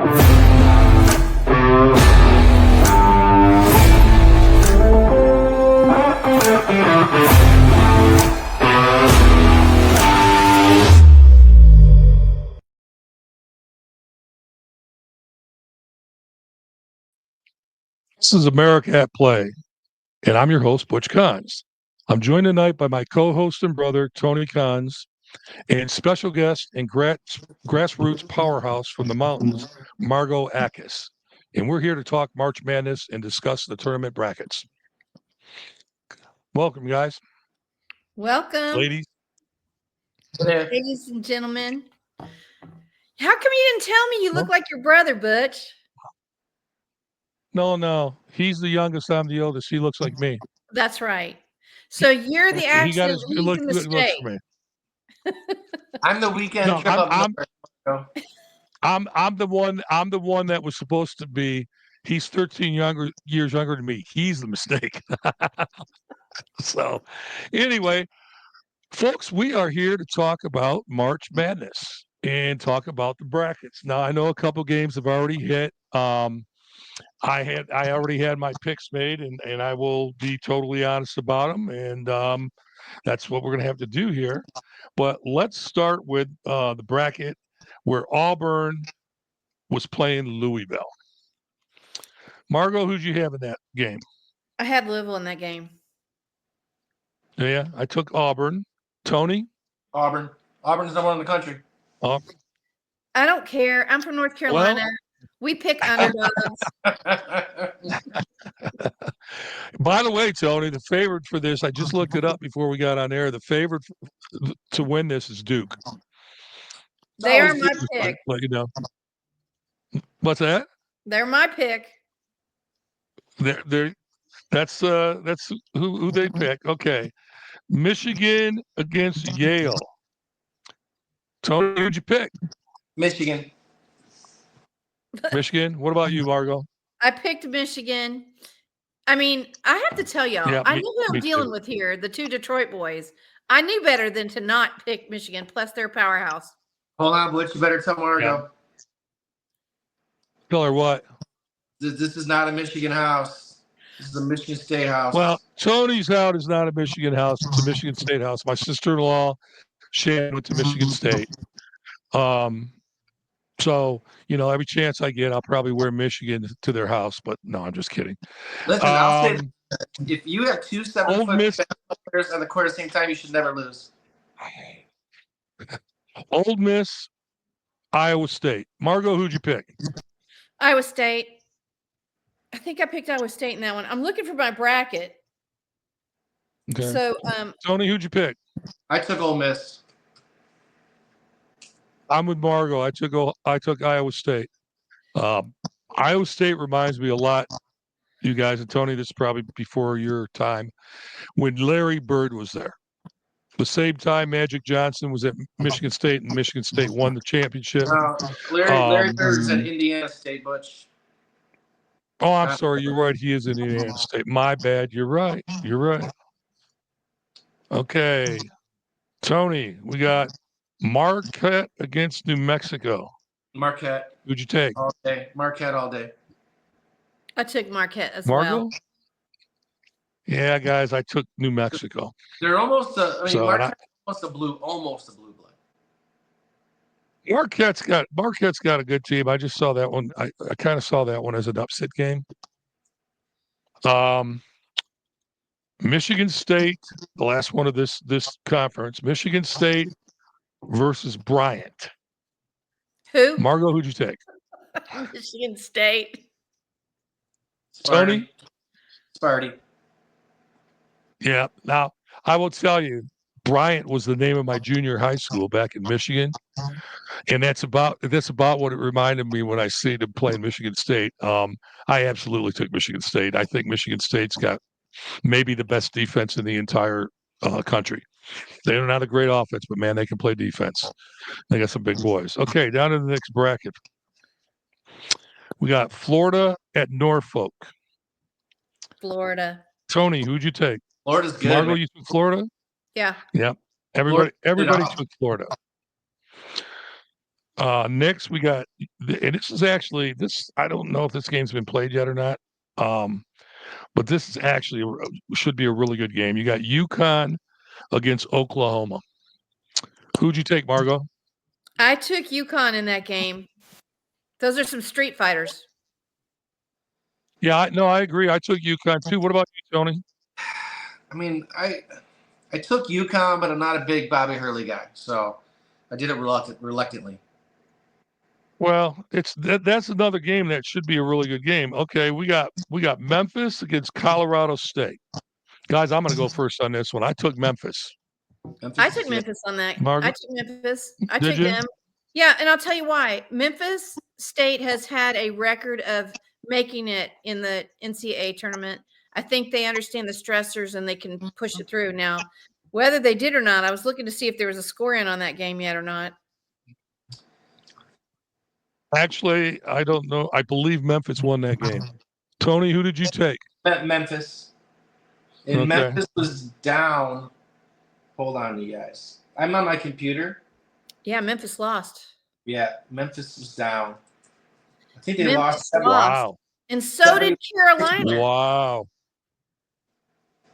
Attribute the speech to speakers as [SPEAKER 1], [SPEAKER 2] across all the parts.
[SPEAKER 1] This is America at Play, and I'm your host, Butch Cons. I'm joined tonight by my co-host and brother, Tony Cons, and special guest and grassroots powerhouse from the mountains, Margo Akis. And we're here to talk March Madness and discuss the tournament brackets. Welcome, guys.
[SPEAKER 2] Welcome,
[SPEAKER 1] Ladies.
[SPEAKER 2] ladies and gentlemen. How come you didn't tell me you look like your brother, Butch?
[SPEAKER 1] No. He's the youngest. I'm the oldest. He looks like me.
[SPEAKER 2] That's right. So you're the accident. He's the mistake.
[SPEAKER 1] For me.
[SPEAKER 3] I'm the weekend
[SPEAKER 1] No,
[SPEAKER 3] trip up north.
[SPEAKER 1] I'm the one. I'm the one that was supposed to be. He's 13 years younger than me. He's the mistake. So, anyway, folks, we are here to talk about March Madness and talk about the brackets. Now, I know a couple games have already hit. I already had my picks made, and I will be totally honest about them. And that's what we're going to have to do here. But let's start with the bracket where Auburn was playing Louisville. Margo, who'd you have in that game?
[SPEAKER 2] I had Louisville in that game.
[SPEAKER 1] Yeah, I took Auburn. Tony?
[SPEAKER 3] Auburn. Auburn's number one in the country.
[SPEAKER 1] Auburn.
[SPEAKER 2] I don't care. I'm from North Carolina.
[SPEAKER 1] Well,
[SPEAKER 2] we pick underdogs.
[SPEAKER 1] By the way, Tony, the favorite for this, I just looked it up before we got on air. The favorite to win this is Duke.
[SPEAKER 2] They are my pick.
[SPEAKER 1] Let you know. What's that?
[SPEAKER 2] They're my pick.
[SPEAKER 1] That's who they pick. Okay. Michigan against Yale. Tony, who'd you pick?
[SPEAKER 3] Michigan.
[SPEAKER 1] Michigan. What about you, Margo?
[SPEAKER 2] I picked Michigan. I mean, I have to tell y'all, I knew who I'm dealing with here, the two Detroit boys. I knew better than to not pick Michigan, plus their powerhouse.
[SPEAKER 3] Hold on, Butch. You better tell Margo.
[SPEAKER 1] Yeah. Tell her what?
[SPEAKER 3] This is not a Michigan house. This is a Michigan State house.
[SPEAKER 1] Well, Tony's house is not a Michigan house. It's a Michigan State house. My sister-in-law, Shannon, went to Michigan State. So, every chance I get, I'll probably wear Michigan to their house. But no, I'm just kidding.
[SPEAKER 3] Listen, I'll say, if you have two 7-foot players on the court at the same time, you should never lose.
[SPEAKER 1] Ole Miss, Iowa State. Margo, who'd you pick?
[SPEAKER 2] Iowa State. I think I picked Iowa State in that one. I'm looking for my bracket.
[SPEAKER 1] Okay.
[SPEAKER 2] So,
[SPEAKER 1] Tony, who'd you pick?
[SPEAKER 3] I took Ole Miss.
[SPEAKER 1] I'm with Margo. I took Iowa State. Iowa State reminds me a lot, you guys, and Tony, this is probably before your time, when Larry Bird was there. The same time Magic Johnson was at Michigan State, and Michigan State won the championship.
[SPEAKER 3] Larry Bird's at Indiana State, Butch.
[SPEAKER 1] Oh, I'm sorry. You're right. He is in Indiana State. My bad. You're right. Okay. Tony, we got Marquette against New Mexico.
[SPEAKER 3] Marquette.
[SPEAKER 1] Who'd you take?
[SPEAKER 3] All day. Marquette all day.
[SPEAKER 2] I took Marquette as
[SPEAKER 1] Margo?
[SPEAKER 2] well.
[SPEAKER 1] Yeah, guys, I took New Mexico.
[SPEAKER 3] They're almost Marquette's almost a blue blood.
[SPEAKER 1] Marquette's got a good team. I just saw that one. I kind of saw that one as an upset game. Michigan State, the last one of this conference. Michigan State versus Bryant.
[SPEAKER 2] Who?
[SPEAKER 1] Margo, who'd you take?
[SPEAKER 2] Michigan State.
[SPEAKER 1] Tony?
[SPEAKER 3] Sparty.
[SPEAKER 1] Yeah. Now, I will tell you, Bryant was the name of my junior high school back in Michigan. And that's about what it reminded me when I see them playing Michigan State. I absolutely took Michigan State. I think Michigan State's got maybe the best defense in the entire country. They're not a great offense, but man, they can play defense. They got some big boys. Okay, down to the next bracket. We got Florida at Norfolk.
[SPEAKER 2] Florida.
[SPEAKER 1] Tony, who'd you take?
[SPEAKER 3] Florida's good.
[SPEAKER 1] Margo, you took Florida?
[SPEAKER 2] Yeah.
[SPEAKER 1] Yeah. Everybody took Florida. Next, we got, and this is actually this. I don't know if this game's been played yet or not. But this is actually should be a really good game. You got UConn against Oklahoma. Who'd you take, Margo?
[SPEAKER 2] I took UConn in that game. Those are some street fighters.
[SPEAKER 1] Yeah, I agree. I took UConn too. What about you, Tony?
[SPEAKER 3] I mean, I took UConn, but I'm not a big Bobby Hurley guy, so I did it reluctantly.
[SPEAKER 1] Well, that's another game that should be a really good game. Okay, we got Memphis against Colorado State. Guys, I'm going to go first on this one. I took Memphis.
[SPEAKER 2] I took Memphis on that.
[SPEAKER 1] Margaret?
[SPEAKER 2] I took Memphis. I took them. Yeah, and I'll tell you why. Memphis State has had a record of making it in the NCAA tournament. I think they understand the stressors and they can push it through. Now, whether they did or not, I was looking to see if there was a score in on that game yet or not.
[SPEAKER 1] Actually, I don't know. I believe Memphis won that game. Tony, who did you take?
[SPEAKER 3] Memphis. And okay. Memphis was down. Hold on, you guys. I'm on my computer.
[SPEAKER 2] Yeah, Memphis lost.
[SPEAKER 3] Yeah, Memphis was down. I think they lost.
[SPEAKER 1] Wow.
[SPEAKER 2] And so did Carolina.
[SPEAKER 1] Wow.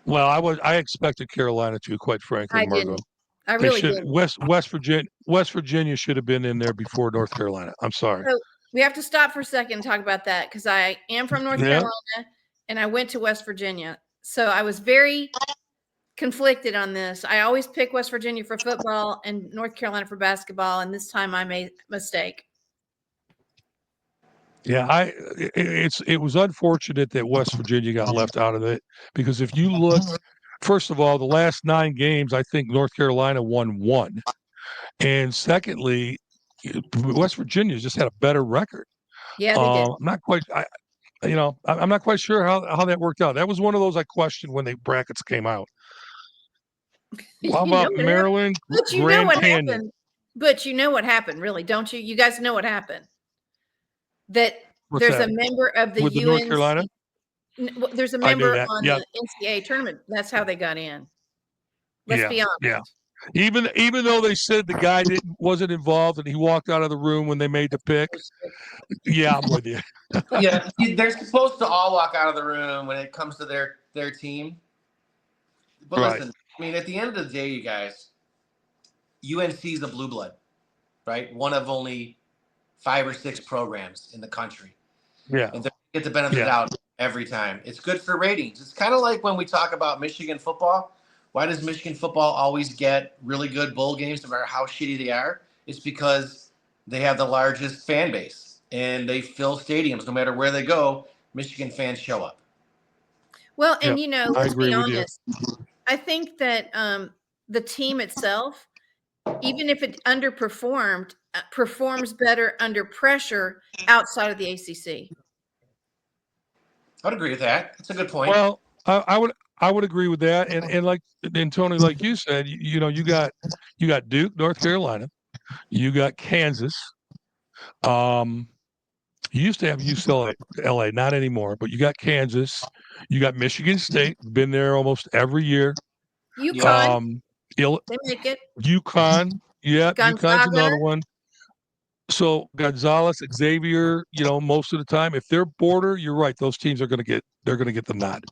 [SPEAKER 1] Well, I expected Carolina to, quite frankly, Margo.
[SPEAKER 2] Didn't. I really did.
[SPEAKER 1] West Virginia should have been in there before North Carolina. I'm sorry.
[SPEAKER 2] So we have to stop for a second and talk about that because I am from North Carolina and I went to West Virginia. So I was very conflicted on this. I always pick West Virginia for football and North Carolina for basketball, and this time I made a mistake.
[SPEAKER 1] Yeah, it was unfortunate that West Virginia got left out of it because if you look, first of all, the last 9 games, I think North Carolina won 1, and secondly, West Virginia just had a better record.
[SPEAKER 2] Yeah, they did.
[SPEAKER 1] I'm not quite sure how that worked out. That was one of those I questioned when the brackets came out. How about Maryland?
[SPEAKER 2] But you know what happened. But you know what happened, really, don't you? You guys know what happened. There's a member of the UNC.
[SPEAKER 1] North Carolina?
[SPEAKER 2] There's a member on the NCAA tournament. That's how they got in. Let's be honest.
[SPEAKER 1] Yeah. Even though they said the guy wasn't involved and he walked out of the room when they made the pick. Yeah, I'm with you.
[SPEAKER 3] Yeah, they're supposed to all walk out of the room when it comes to their team. But listen, I mean, at the end of the day, you guys, UNC is a blue blood, right? One of only 5 or 6 programs in the country.
[SPEAKER 1] Yeah.
[SPEAKER 3] And they get the benefit out every time. It's good for ratings. It's kind of like when we talk about Michigan football. Why does Michigan football always get really good bowl games no matter how shitty they are? It's because they have the largest fan base and they fill stadiums. No matter where they go, Michigan fans show up.
[SPEAKER 2] Well, and let's be honest. I think that the team itself, even if it underperformed, performs better under pressure outside of the ACC.
[SPEAKER 3] I'd agree with that. That's a good point.
[SPEAKER 1] Well, I would agree with that, and Tony, like you said, you got Duke, North Carolina, you got Kansas. You used to have UCLA, not anymore, but you got Kansas, you got Michigan State, been there almost every year.
[SPEAKER 2] UConn, they make it.
[SPEAKER 1] UConn, UConn's another one. So Gonzalez, Xavier, most of the time, if they're border, you're right. Those teams are going to get the nod.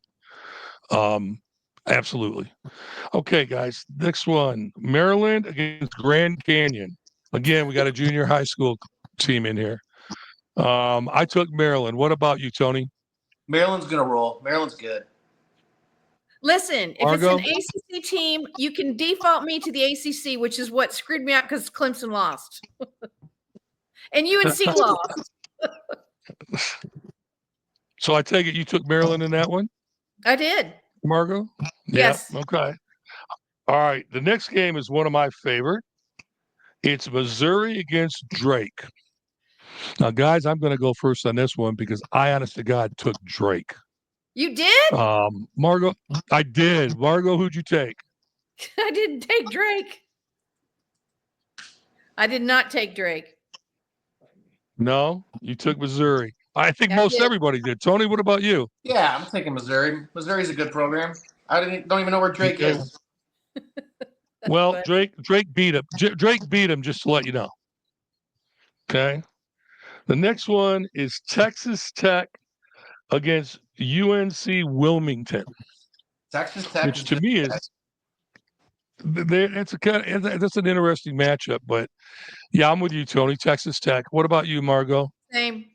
[SPEAKER 1] Absolutely. Okay, guys. Next one, Maryland against Grand Canyon. Again, we got a junior high school team in here. I took Maryland. What about you, Tony?
[SPEAKER 3] Maryland's going to roll. Maryland's good.
[SPEAKER 2] Listen, if it's an ACC team, you can default me to the ACC, which is what screwed me out because Clemson lost. And UNC lost.
[SPEAKER 1] So I take it you took Maryland in that one?
[SPEAKER 2] I did.
[SPEAKER 1] Margo?
[SPEAKER 2] Yes.
[SPEAKER 1] Yeah, okay. All right. The next game is one of my favorite. It's Missouri against Drake. Now, guys, I'm going to go first on this one because I, honest to God, took Drake.
[SPEAKER 2] You did?
[SPEAKER 1] Margo, I did. Margo, who'd you take?
[SPEAKER 2] I didn't take Drake. I did not take Drake.
[SPEAKER 1] No, you took Missouri. I think most everybody did. Tony, what about you?
[SPEAKER 3] Yeah, I'm taking Missouri. Missouri's a good program. I don't even know where Drake is.
[SPEAKER 1] Well, Drake beat him. Drake beat him, just to let you know. Okay. The next one is Texas Tech against UNC Wilmington,
[SPEAKER 3] Texas Tech
[SPEAKER 1] which
[SPEAKER 3] is
[SPEAKER 1] to
[SPEAKER 3] just
[SPEAKER 1] me is that's an interesting matchup. But yeah, I'm with you, Tony. Texas Tech. What about you, Margot?
[SPEAKER 2] Same.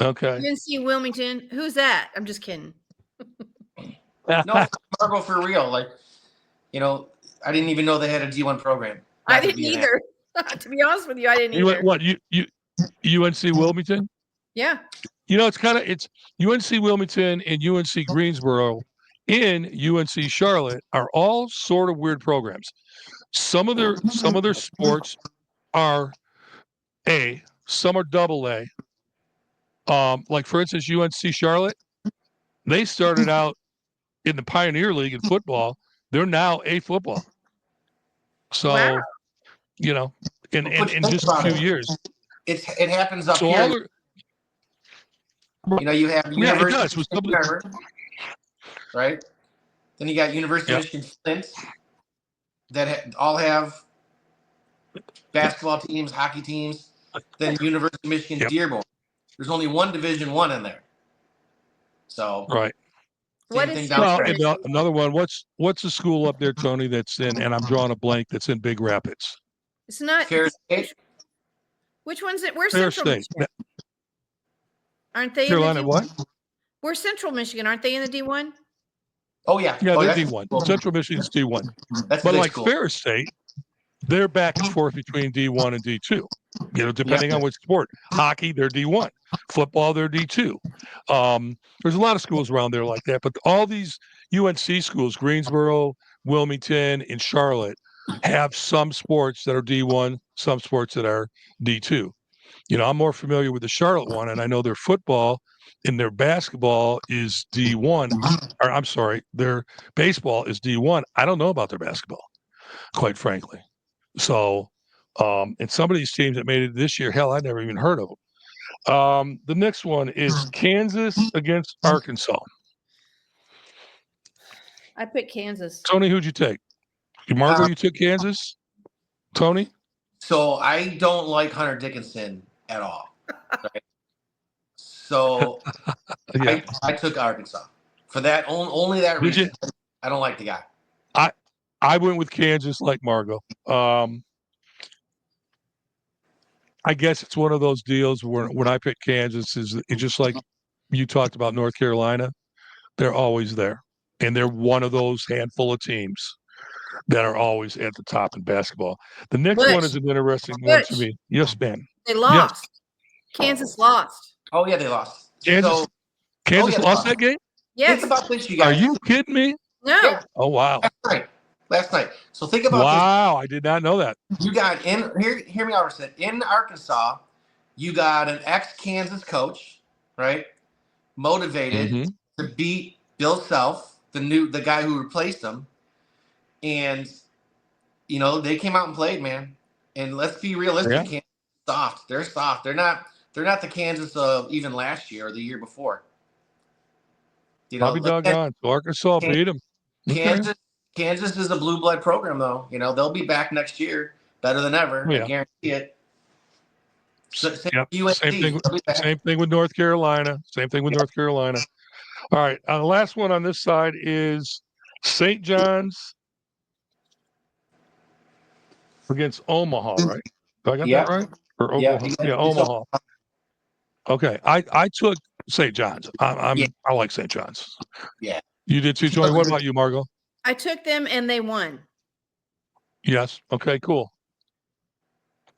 [SPEAKER 1] Okay.
[SPEAKER 2] UNC Wilmington. Who's that? I'm just kidding.
[SPEAKER 3] no Margot for real. Like, I didn't even know they had a D1 program.
[SPEAKER 2] I didn't either. To be honest with you, I didn't either.
[SPEAKER 1] What you UNC Wilmington?
[SPEAKER 2] Yeah.
[SPEAKER 1] It's UNC Wilmington and UNC Greensboro in UNC Charlotte are all sort of weird programs. Some of their sports are A, some are double A. Like for instance, UNC Charlotte, they started out in the Pioneer League in football. They're now A football. So,
[SPEAKER 2] wow.
[SPEAKER 1] In just a few years.
[SPEAKER 3] It happens up
[SPEAKER 1] So
[SPEAKER 3] here. You have University
[SPEAKER 1] of Michigan,
[SPEAKER 3] right? Then you got University of Michigan Flint that all have basketball teams, hockey teams. Then University of Michigan Dearborn. There's only one Division I in there. So
[SPEAKER 1] right.
[SPEAKER 2] What is
[SPEAKER 1] another one? What's the school up there, Tony? That's in, and I'm drawing a blank. That's in Big Rapids.
[SPEAKER 2] It's not
[SPEAKER 3] Fair State.
[SPEAKER 2] Which one's it? Where's
[SPEAKER 1] Fair
[SPEAKER 2] Central
[SPEAKER 1] State.
[SPEAKER 2] Michigan? Aren't they
[SPEAKER 1] Carolina?
[SPEAKER 2] in the
[SPEAKER 1] What?
[SPEAKER 2] Where's Central Michigan? Aren't they in the D1?
[SPEAKER 3] Oh yeah.
[SPEAKER 1] Yeah, they're
[SPEAKER 3] that's
[SPEAKER 1] D1.
[SPEAKER 3] cool.
[SPEAKER 1] Central Michigan's D1.
[SPEAKER 3] That's
[SPEAKER 1] But like
[SPEAKER 3] school.
[SPEAKER 1] Fair State, they're back and forth between D1 and D2. Depending on which sport. Hockey, they're D1. Football, they're D2. There's a lot of schools around there like that. But all these UNC schools, Greensboro, Wilmington, and Charlotte, have some sports that are D1, some sports that are D2. I'm more familiar with the Charlotte one, and I know their football and their basketball is D1. Or I'm sorry, their baseball is D1. I don't know about their basketball, quite frankly. So, and some of these teams that made it this year, hell, I never even heard of them. The next one is Kansas against Arkansas.
[SPEAKER 2] I picked Kansas.
[SPEAKER 1] Tony, who'd you take? Margo, you took Kansas? Tony?
[SPEAKER 3] So I don't like Hunter Dickinson at all. Right? So I took Arkansas. For that, only that reason. I don't like the guy.
[SPEAKER 1] I went with Kansas like Margo. I guess it's one of those deals where when I pick Kansas, it's just like you talked about North Carolina. They're always there. And they're one of those handful of teams that are always at the top in basketball. The next one is an interesting one to me. Yes, Ben.
[SPEAKER 2] They lost. Yes. Kansas lost.
[SPEAKER 3] Oh, yeah, they lost.
[SPEAKER 1] Kansas lost that game?
[SPEAKER 2] Yes.
[SPEAKER 3] Think about this, you guys.
[SPEAKER 1] Are you kidding me?
[SPEAKER 2] No.
[SPEAKER 3] Yeah.
[SPEAKER 1] Oh, wow.
[SPEAKER 3] Last night. So think about this.
[SPEAKER 1] Wow, I did not know that.
[SPEAKER 3] You got hear me out for a second. In Arkansas, you got an ex-Kansas coach, right? Motivated to beat Bill Self, the guy who replaced him. And they came out and played, man. And let's be realistic, Kansas is soft. They're soft. They're not the Kansas of even last year or the year before.
[SPEAKER 1] Probably doggone. So Arkansas beat them.
[SPEAKER 3] Kansas is a blue blood program, though. They'll be back next year, better than ever. I guarantee it. So,
[SPEAKER 1] same thing with North Carolina. All right. The last one on this side is St. John's against Omaha, right? Do I got that right? Or Oklahoma? Yeah, Omaha. Okay. I took St. John's. I like St. John's.
[SPEAKER 3] Yeah.
[SPEAKER 1] You did too, Joey. What about you, Margo?
[SPEAKER 2] I took them and they won.
[SPEAKER 1] Yes. Okay, cool.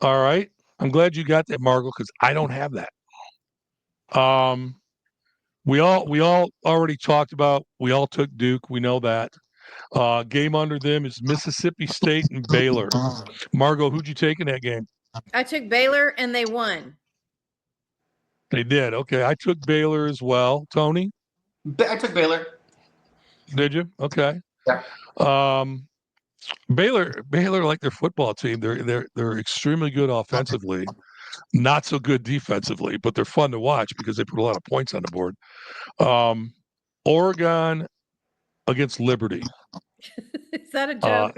[SPEAKER 1] All right. I'm glad you got that, Margo, because I don't have that. We all already talked about, we all took Duke. We know that. Game under them is Mississippi State and Baylor. Margo, who'd you take in that game?
[SPEAKER 2] I took Baylor and they won.
[SPEAKER 1] They did. Okay. I took Baylor as well. Tony?
[SPEAKER 3] I took Baylor.
[SPEAKER 1] Did you? Okay.
[SPEAKER 3] Yeah.
[SPEAKER 1] Baylor, like their football team, they're extremely good offensively, not so good defensively, but they're fun to watch because they put a lot of points on the board. Oregon against Liberty.
[SPEAKER 2] Is that a joke?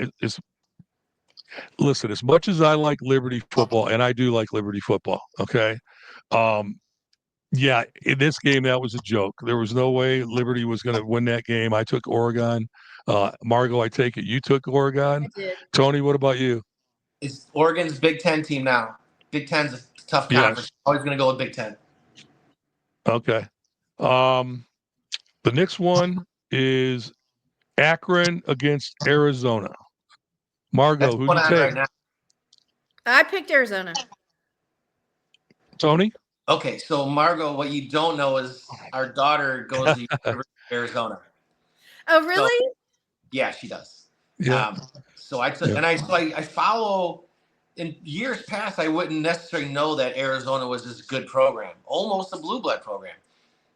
[SPEAKER 1] Listen, as much as I like Liberty football, and I do like Liberty football, okay? Yeah, in this game, that was a joke. There was no way Liberty was going to win that game. I took Oregon. Margot, I take it you took Oregon.
[SPEAKER 2] I did.
[SPEAKER 1] Tony, what about you?
[SPEAKER 3] It's Oregon's Big Ten team now. Big Ten's a tough conference.
[SPEAKER 1] Yes.
[SPEAKER 3] Always going to go with Big Ten.
[SPEAKER 1] Okay. The next one is Akron against Arizona. Margot,
[SPEAKER 3] That's
[SPEAKER 1] who'd
[SPEAKER 3] going
[SPEAKER 1] you
[SPEAKER 3] on
[SPEAKER 1] take?
[SPEAKER 3] right now.
[SPEAKER 2] I picked Arizona.
[SPEAKER 1] Tony?
[SPEAKER 3] Okay, so Margot, what you don't know is our daughter goes to University of Arizona.
[SPEAKER 2] Oh, really?
[SPEAKER 3] Yeah, she does.
[SPEAKER 1] Yeah.
[SPEAKER 3] So I took,
[SPEAKER 1] Yeah.
[SPEAKER 3] and I follow. In years past, I wouldn't necessarily know that Arizona was this good program, almost a blue blood program.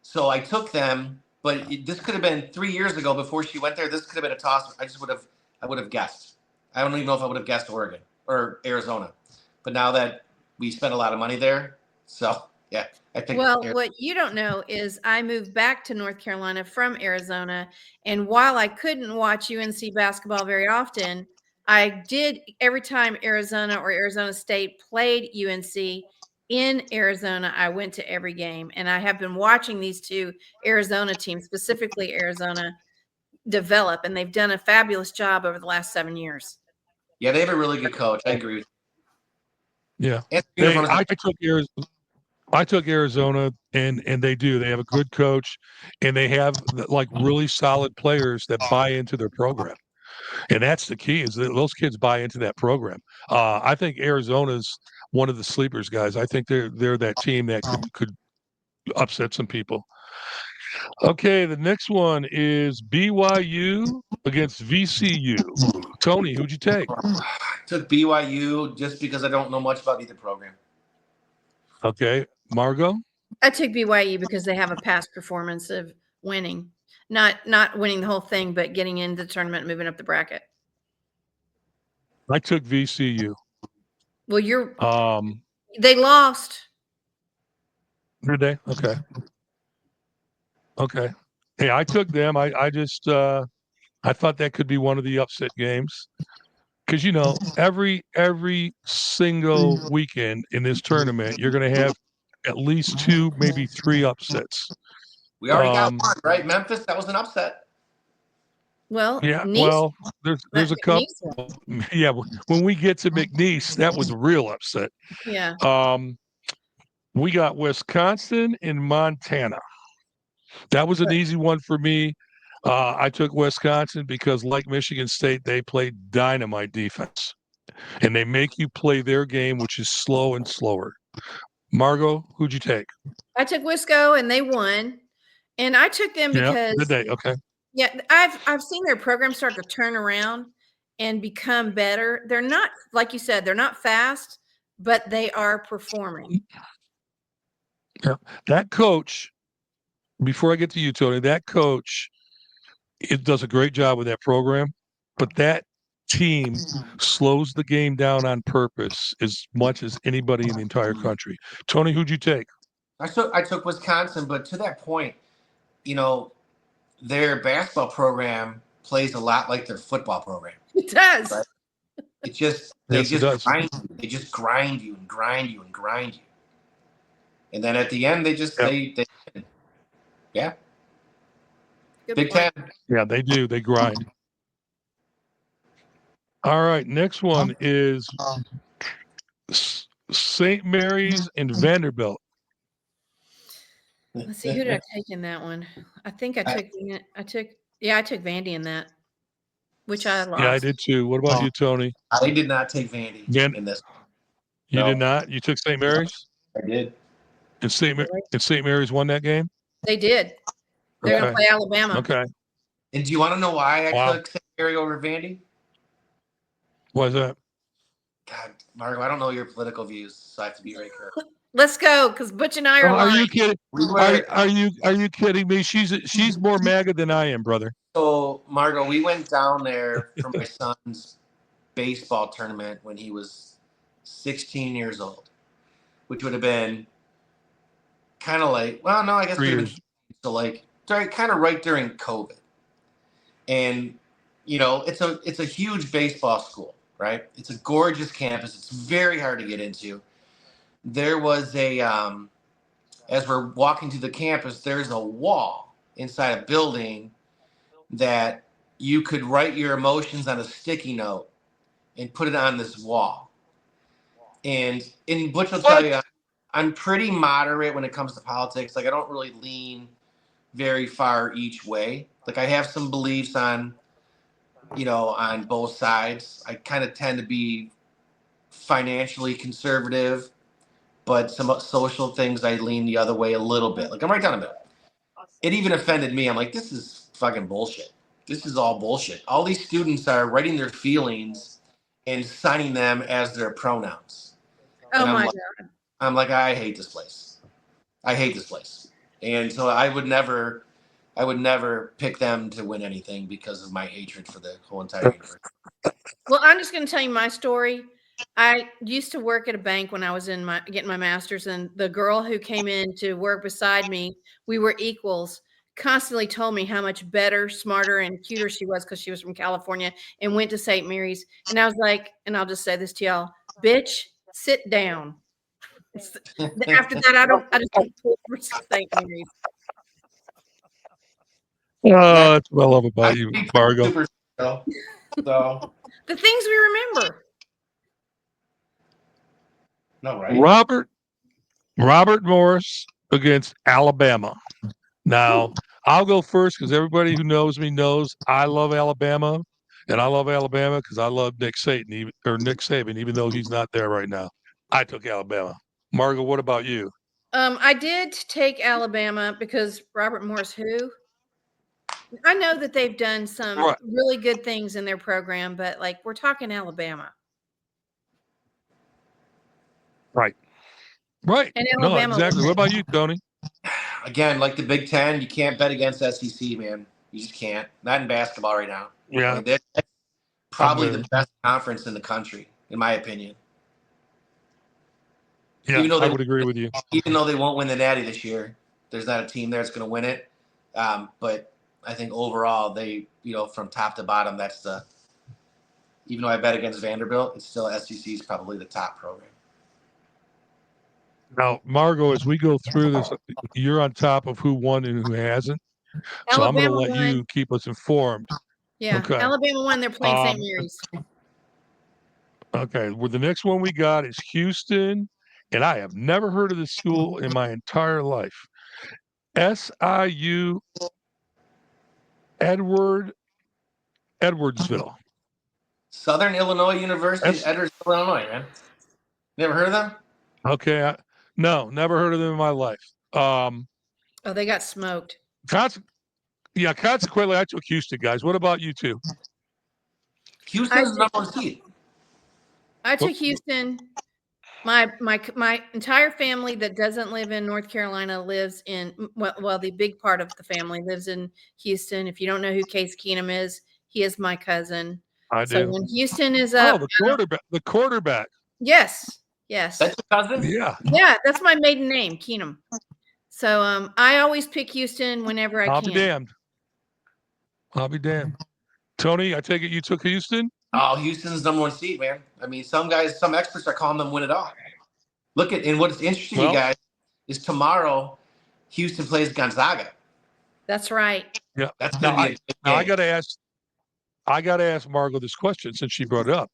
[SPEAKER 3] So I took them, but this could have been 3 years ago before she went there. This could have been a toss. I would have guessed. I don't even know if I would have guessed Oregon or Arizona. But now that we spent a lot of money there, so yeah, I think.
[SPEAKER 2] Well, what you don't know is I moved back to North Carolina from Arizona. And while I couldn't watch UNC basketball very often, I did every time Arizona or Arizona State played UNC in Arizona. I went to every game. And I have been watching these two Arizona teams, specifically Arizona, develop. And they've done a fabulous job over the last 7 years.
[SPEAKER 3] Yeah, they have a really good coach. I agree with
[SPEAKER 1] you. Yeah.
[SPEAKER 3] you.
[SPEAKER 1] I took Arizona, and they do. They have a good coach, and they have like really solid players that buy into their program. And that's the key, is that those kids buy into that program. I think Arizona's one of the sleepers, guys. I think they're that team that could upset some people. Okay, the next one is BYU against VCU. Tony, who'd you take?
[SPEAKER 3] I took BYU just because I don't know much about either program.
[SPEAKER 1] Okay, Margot?
[SPEAKER 2] I took BYU because they have a past performance of winning. Not winning the whole thing, but getting into the tournament and moving up the bracket.
[SPEAKER 1] I took VCU.
[SPEAKER 2] Well, they lost.
[SPEAKER 1] Did they? Okay. Okay. Hey, I took them. I just I thought that could be one of the upset games. Because every single weekend in this tournament, you're going to have at least 2, maybe 3 upsets.
[SPEAKER 3] We already got one, right? Memphis, that was an upset.
[SPEAKER 2] Well,
[SPEAKER 1] yeah.
[SPEAKER 2] Nice,
[SPEAKER 1] well, there's a couple. Yeah, when we get to McNeese, that was a real upset.
[SPEAKER 2] Yeah.
[SPEAKER 1] We got Wisconsin and Montana. That was an easy one for me. I took Wisconsin because, like Michigan State, they play dynamite defense, and they make you play their game, which is slow and slower. Margot, who'd you take?
[SPEAKER 2] I took Wisco, and they won. And I took them because
[SPEAKER 1] did they? Okay.
[SPEAKER 2] Yeah, I've seen their program start to turn around and become better. They're not, like you said, they're not fast, but they are performing.
[SPEAKER 1] Yeah, that coach. Before I get to you, Tony, that coach, it does a great job with that program, but that team slows the game down on purpose as much as anybody in the entire country. Tony, who'd you take?
[SPEAKER 3] I took Wisconsin, but to that point, their basketball program plays a lot like their football program.
[SPEAKER 2] It does.
[SPEAKER 3] Right? They just grind you and grind you and grind you. And then at the end, they yeah.
[SPEAKER 2] Good
[SPEAKER 3] Big
[SPEAKER 2] point.
[SPEAKER 3] Ten.
[SPEAKER 1] Yeah, they do. They grind. All right. Next one is St. Mary's and Vanderbilt.
[SPEAKER 2] Let's see, who did I take in that one? I think I took Vandy in that, which I lost.
[SPEAKER 1] Yeah, I did too. What about you, Tony?
[SPEAKER 3] I did not take Vandy in this.
[SPEAKER 1] You did not? You took St. Mary's?
[SPEAKER 3] I did.
[SPEAKER 1] And St. Mary's won that game?
[SPEAKER 2] They did. They're going to play Alabama.
[SPEAKER 1] Okay.
[SPEAKER 3] And do you want to know why I took St. Mary over Vandy?
[SPEAKER 1] Why is that?
[SPEAKER 3] God, Margo, I don't know your political views, so I have to be very careful.
[SPEAKER 2] Let's go, because Butch and I are.
[SPEAKER 1] Are you kidding? Are you kidding me? She's more MAGA than I am, brother.
[SPEAKER 3] So, Margo, we went down there for my son's baseball tournament when he was 16 years old, which would have been kind of like, well, no, I guess
[SPEAKER 1] 3 years.
[SPEAKER 3] So like kind of right during COVID. And it's a huge baseball school. right? It's a gorgeous campus. It's very hard to get into. There was as we're walking to the campus, there's a wall inside a building that you could write your emotions on a sticky note and put it on this wall. And Butch will tell you, I'm pretty moderate when it comes to politics. Like, I don't really lean very far each way. Like, I have some beliefs on both sides. I kind of tend to be financially conservative, but some social things I lean the other way a little bit. Like, I'm right down the middle. It even offended me. I'm like, this is fucking bullshit. This is all bullshit. All these students are writing their feelings and signing them as their pronouns.
[SPEAKER 2] Oh
[SPEAKER 3] and
[SPEAKER 2] my God.
[SPEAKER 3] I'm like, I hate this place. I hate this place. And so I would never pick them to win anything because of my hatred for the whole entire university.
[SPEAKER 2] Well, I'm just going to tell you my story. I used to work at a bank when I was getting my master's, and the girl who came in to work beside me, we were equals, constantly told me how much better, smarter, and cuter she was because she was from California and went to St. Mary's. And I was like, and I'll just say this to y'all, bitch, sit down. After that, I just don't pull for St. Mary's.
[SPEAKER 1] Oh, that's what I love about you, Margo.
[SPEAKER 3] So
[SPEAKER 2] the things we remember.
[SPEAKER 3] No, right?
[SPEAKER 1] Robert Morris against Alabama. Now, I'll go first because everybody who knows me knows I love Alabama, and I love Alabama because I love Nick Saban, even though he's not there right now. I took Alabama. Margo, what about you?
[SPEAKER 2] I did take Alabama because Robert Morris, who? I know that they've done some really good things in their program, but like we're talking Alabama.
[SPEAKER 1] Right.
[SPEAKER 2] And Alabama,
[SPEAKER 1] no, exactly. What about you, Tony?
[SPEAKER 3] Again, like the Big Ten, you can't bet against SEC, man. You just can't. Not in basketball right now.
[SPEAKER 1] Yeah.
[SPEAKER 3] I mean, that's probably the best conference in the country, in my opinion.
[SPEAKER 1] Yeah, I would agree with you.
[SPEAKER 3] Even though they won't win the Natty this year, there's not a team there that's going to win it. But I think overall, they, from top to bottom, that's even though I bet against Vanderbilt, it's still SEC is probably the top program.
[SPEAKER 1] Now, Margo, as we go through this, you're on top of who won and who hasn't. So I'm going to let you keep us informed.
[SPEAKER 2] Yeah, okay. Alabama won. They're playing St. Mary's.
[SPEAKER 1] Okay, well, the next one we got is Houston, and I have never heard of this school in my entire life. SIU Edwardsville.
[SPEAKER 3] Southern Illinois University, Edwardsville, Illinois, man. Never heard of them?
[SPEAKER 1] Okay, no, never heard of them in my life.
[SPEAKER 2] They got smoked.
[SPEAKER 1] Consequently, I took Houston, guys. What about you two?
[SPEAKER 3] Houston's number one seed.
[SPEAKER 2] I took Houston. My entire family that doesn't live in North Carolina lives in the big part of the family lives in Houston. If you don't know who Case Keenum is, he is my cousin.
[SPEAKER 1] I do.
[SPEAKER 2] So when Houston is up,
[SPEAKER 1] the quarterback.
[SPEAKER 2] Yes.
[SPEAKER 3] That's your cousin?
[SPEAKER 2] Yeah, that's my maiden name, Keenum. So I always pick Houston whenever I can.
[SPEAKER 1] I'll be damned. Tony, I take it you took Houston?
[SPEAKER 3] Oh, Houston's number one seed, man. I mean, some experts are calling them win it all. And what's interesting, you guys, is tomorrow Houston plays Gonzaga.
[SPEAKER 2] That's right.
[SPEAKER 1] Yeah. That's I gotta ask Margo this question since she brought it up.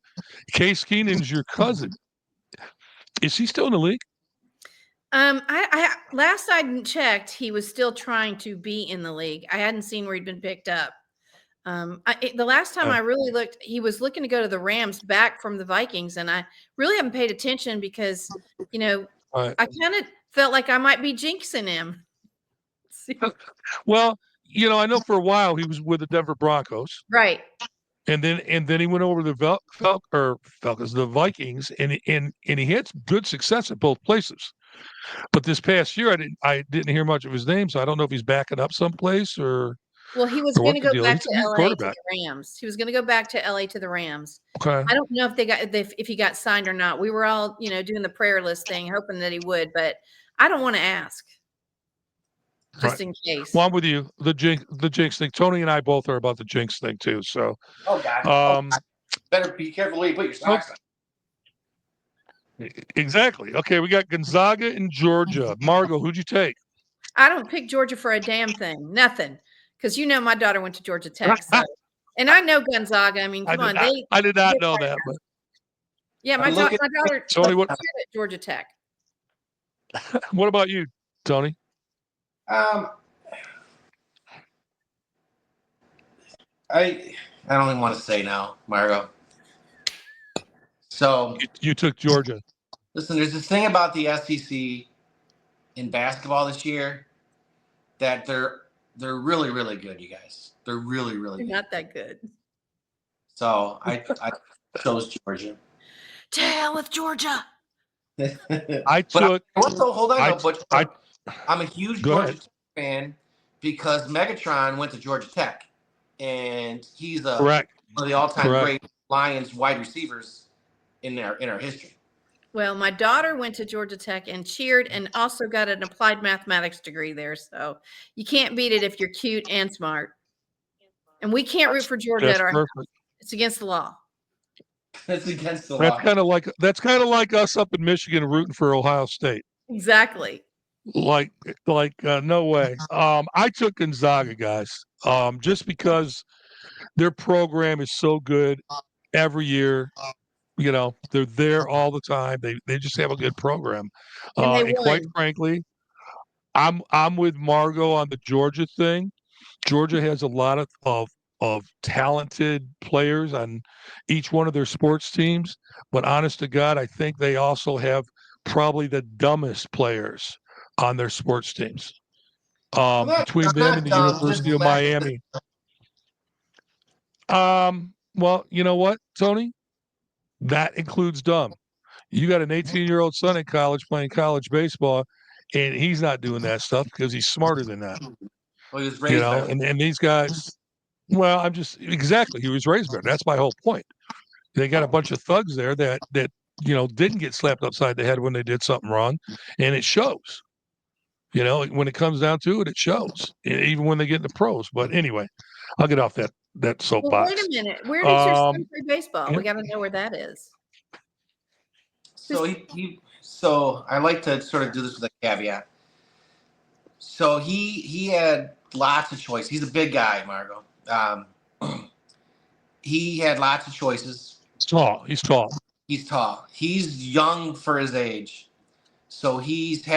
[SPEAKER 1] Case Keenum's your cousin. Is he still in the league?
[SPEAKER 2] I last I checked, he was still trying to be in the league. I hadn't seen where he'd been picked up. The last time I really looked, he was looking to go to the Rams back from the Vikings, and I really haven't paid attention because, I kind of felt like I might be jinxing him.
[SPEAKER 1] Well, I know for a while he was with the Denver Broncos,
[SPEAKER 2] right?
[SPEAKER 1] And then he went over to the Falcons, the Vikings, and he had good success at both places. But this past year, I didn't hear much of his name, so I don't know if he's backing up someplace or.
[SPEAKER 2] Well, he was going to go back to LA to the Rams. He was going to go back to LA to the Rams.
[SPEAKER 1] Okay.
[SPEAKER 2] I don't know if he got signed or not. We were all, doing the prayer list thing, hoping that he would, but I don't want to ask. Just in case.
[SPEAKER 1] Well, I'm with you. The jinx thing. Tony and I both are about the jinx thing too. So,
[SPEAKER 3] God. Better be careful where you put your socks on.
[SPEAKER 1] Exactly. Okay, we got Gonzaga and Georgia. Margo, who'd you take?
[SPEAKER 2] I don't pick Georgia for a damn thing. Nothing. Because my daughter went to Georgia Tech. So. And I know Gonzaga. I mean, come on.
[SPEAKER 1] I did not know that. But
[SPEAKER 2] yeah, my daughter
[SPEAKER 1] Tony, what?
[SPEAKER 2] at Georgia Tech.
[SPEAKER 1] What about you, Tony?
[SPEAKER 3] I don't even want to say now, Margo. So
[SPEAKER 1] you took Georgia.
[SPEAKER 3] Listen, there's this thing about the SEC in basketball this year that they're really, really good, you guys. They're really, really good.
[SPEAKER 2] Not that good.
[SPEAKER 3] So I chose Georgia.
[SPEAKER 2] To hell with Georgia.
[SPEAKER 3] Hold on, Butch. I'm a huge Georgia Tech fan because Megatron went to Georgia Tech, and he's one of the all-time great Lions wide receivers in our history.
[SPEAKER 2] Well, my daughter went to Georgia Tech and cheered and also got an applied mathematics degree there. So you can't beat it if you're cute and smart. And we can't root for Georgia at our house. It's against the law.
[SPEAKER 3] It's against the law.
[SPEAKER 1] That's kind of like us up in Michigan rooting for Ohio State.
[SPEAKER 2] Exactly.
[SPEAKER 1] Like no way. I took Gonzaga, guys, just because their program is so good every year. They're there all the time. They just have a good program. And quite frankly, I'm with Margo on the Georgia thing. Georgia has a lot of talented players on each one of their sports teams, but honest to God, I think they also have probably the dumbest players on their sports teams. Between them and the University of Miami. Well, you know what, Tony? That includes dumb. You got an 18-year-old son in college playing college baseball, and he's not doing that stuff because he's smarter than that.
[SPEAKER 3] Well, he was raised better.
[SPEAKER 1] And these guys, he was raised better. That's my whole point. They got a bunch of thugs there that didn't get slapped upside the head when they did something wrong, and it shows. When it comes down to it, it shows, even when they get in the pros. But anyway, I'll get off that soapbox.
[SPEAKER 2] Well, wait a minute. Where does your son play baseball? We got to know where that is.
[SPEAKER 3] So I like to sort of do this with a caveat. So he had lots of choices. He's a big guy, Margo. He had lots of choices.
[SPEAKER 1] He's tall.
[SPEAKER 3] He's young for his age. So he's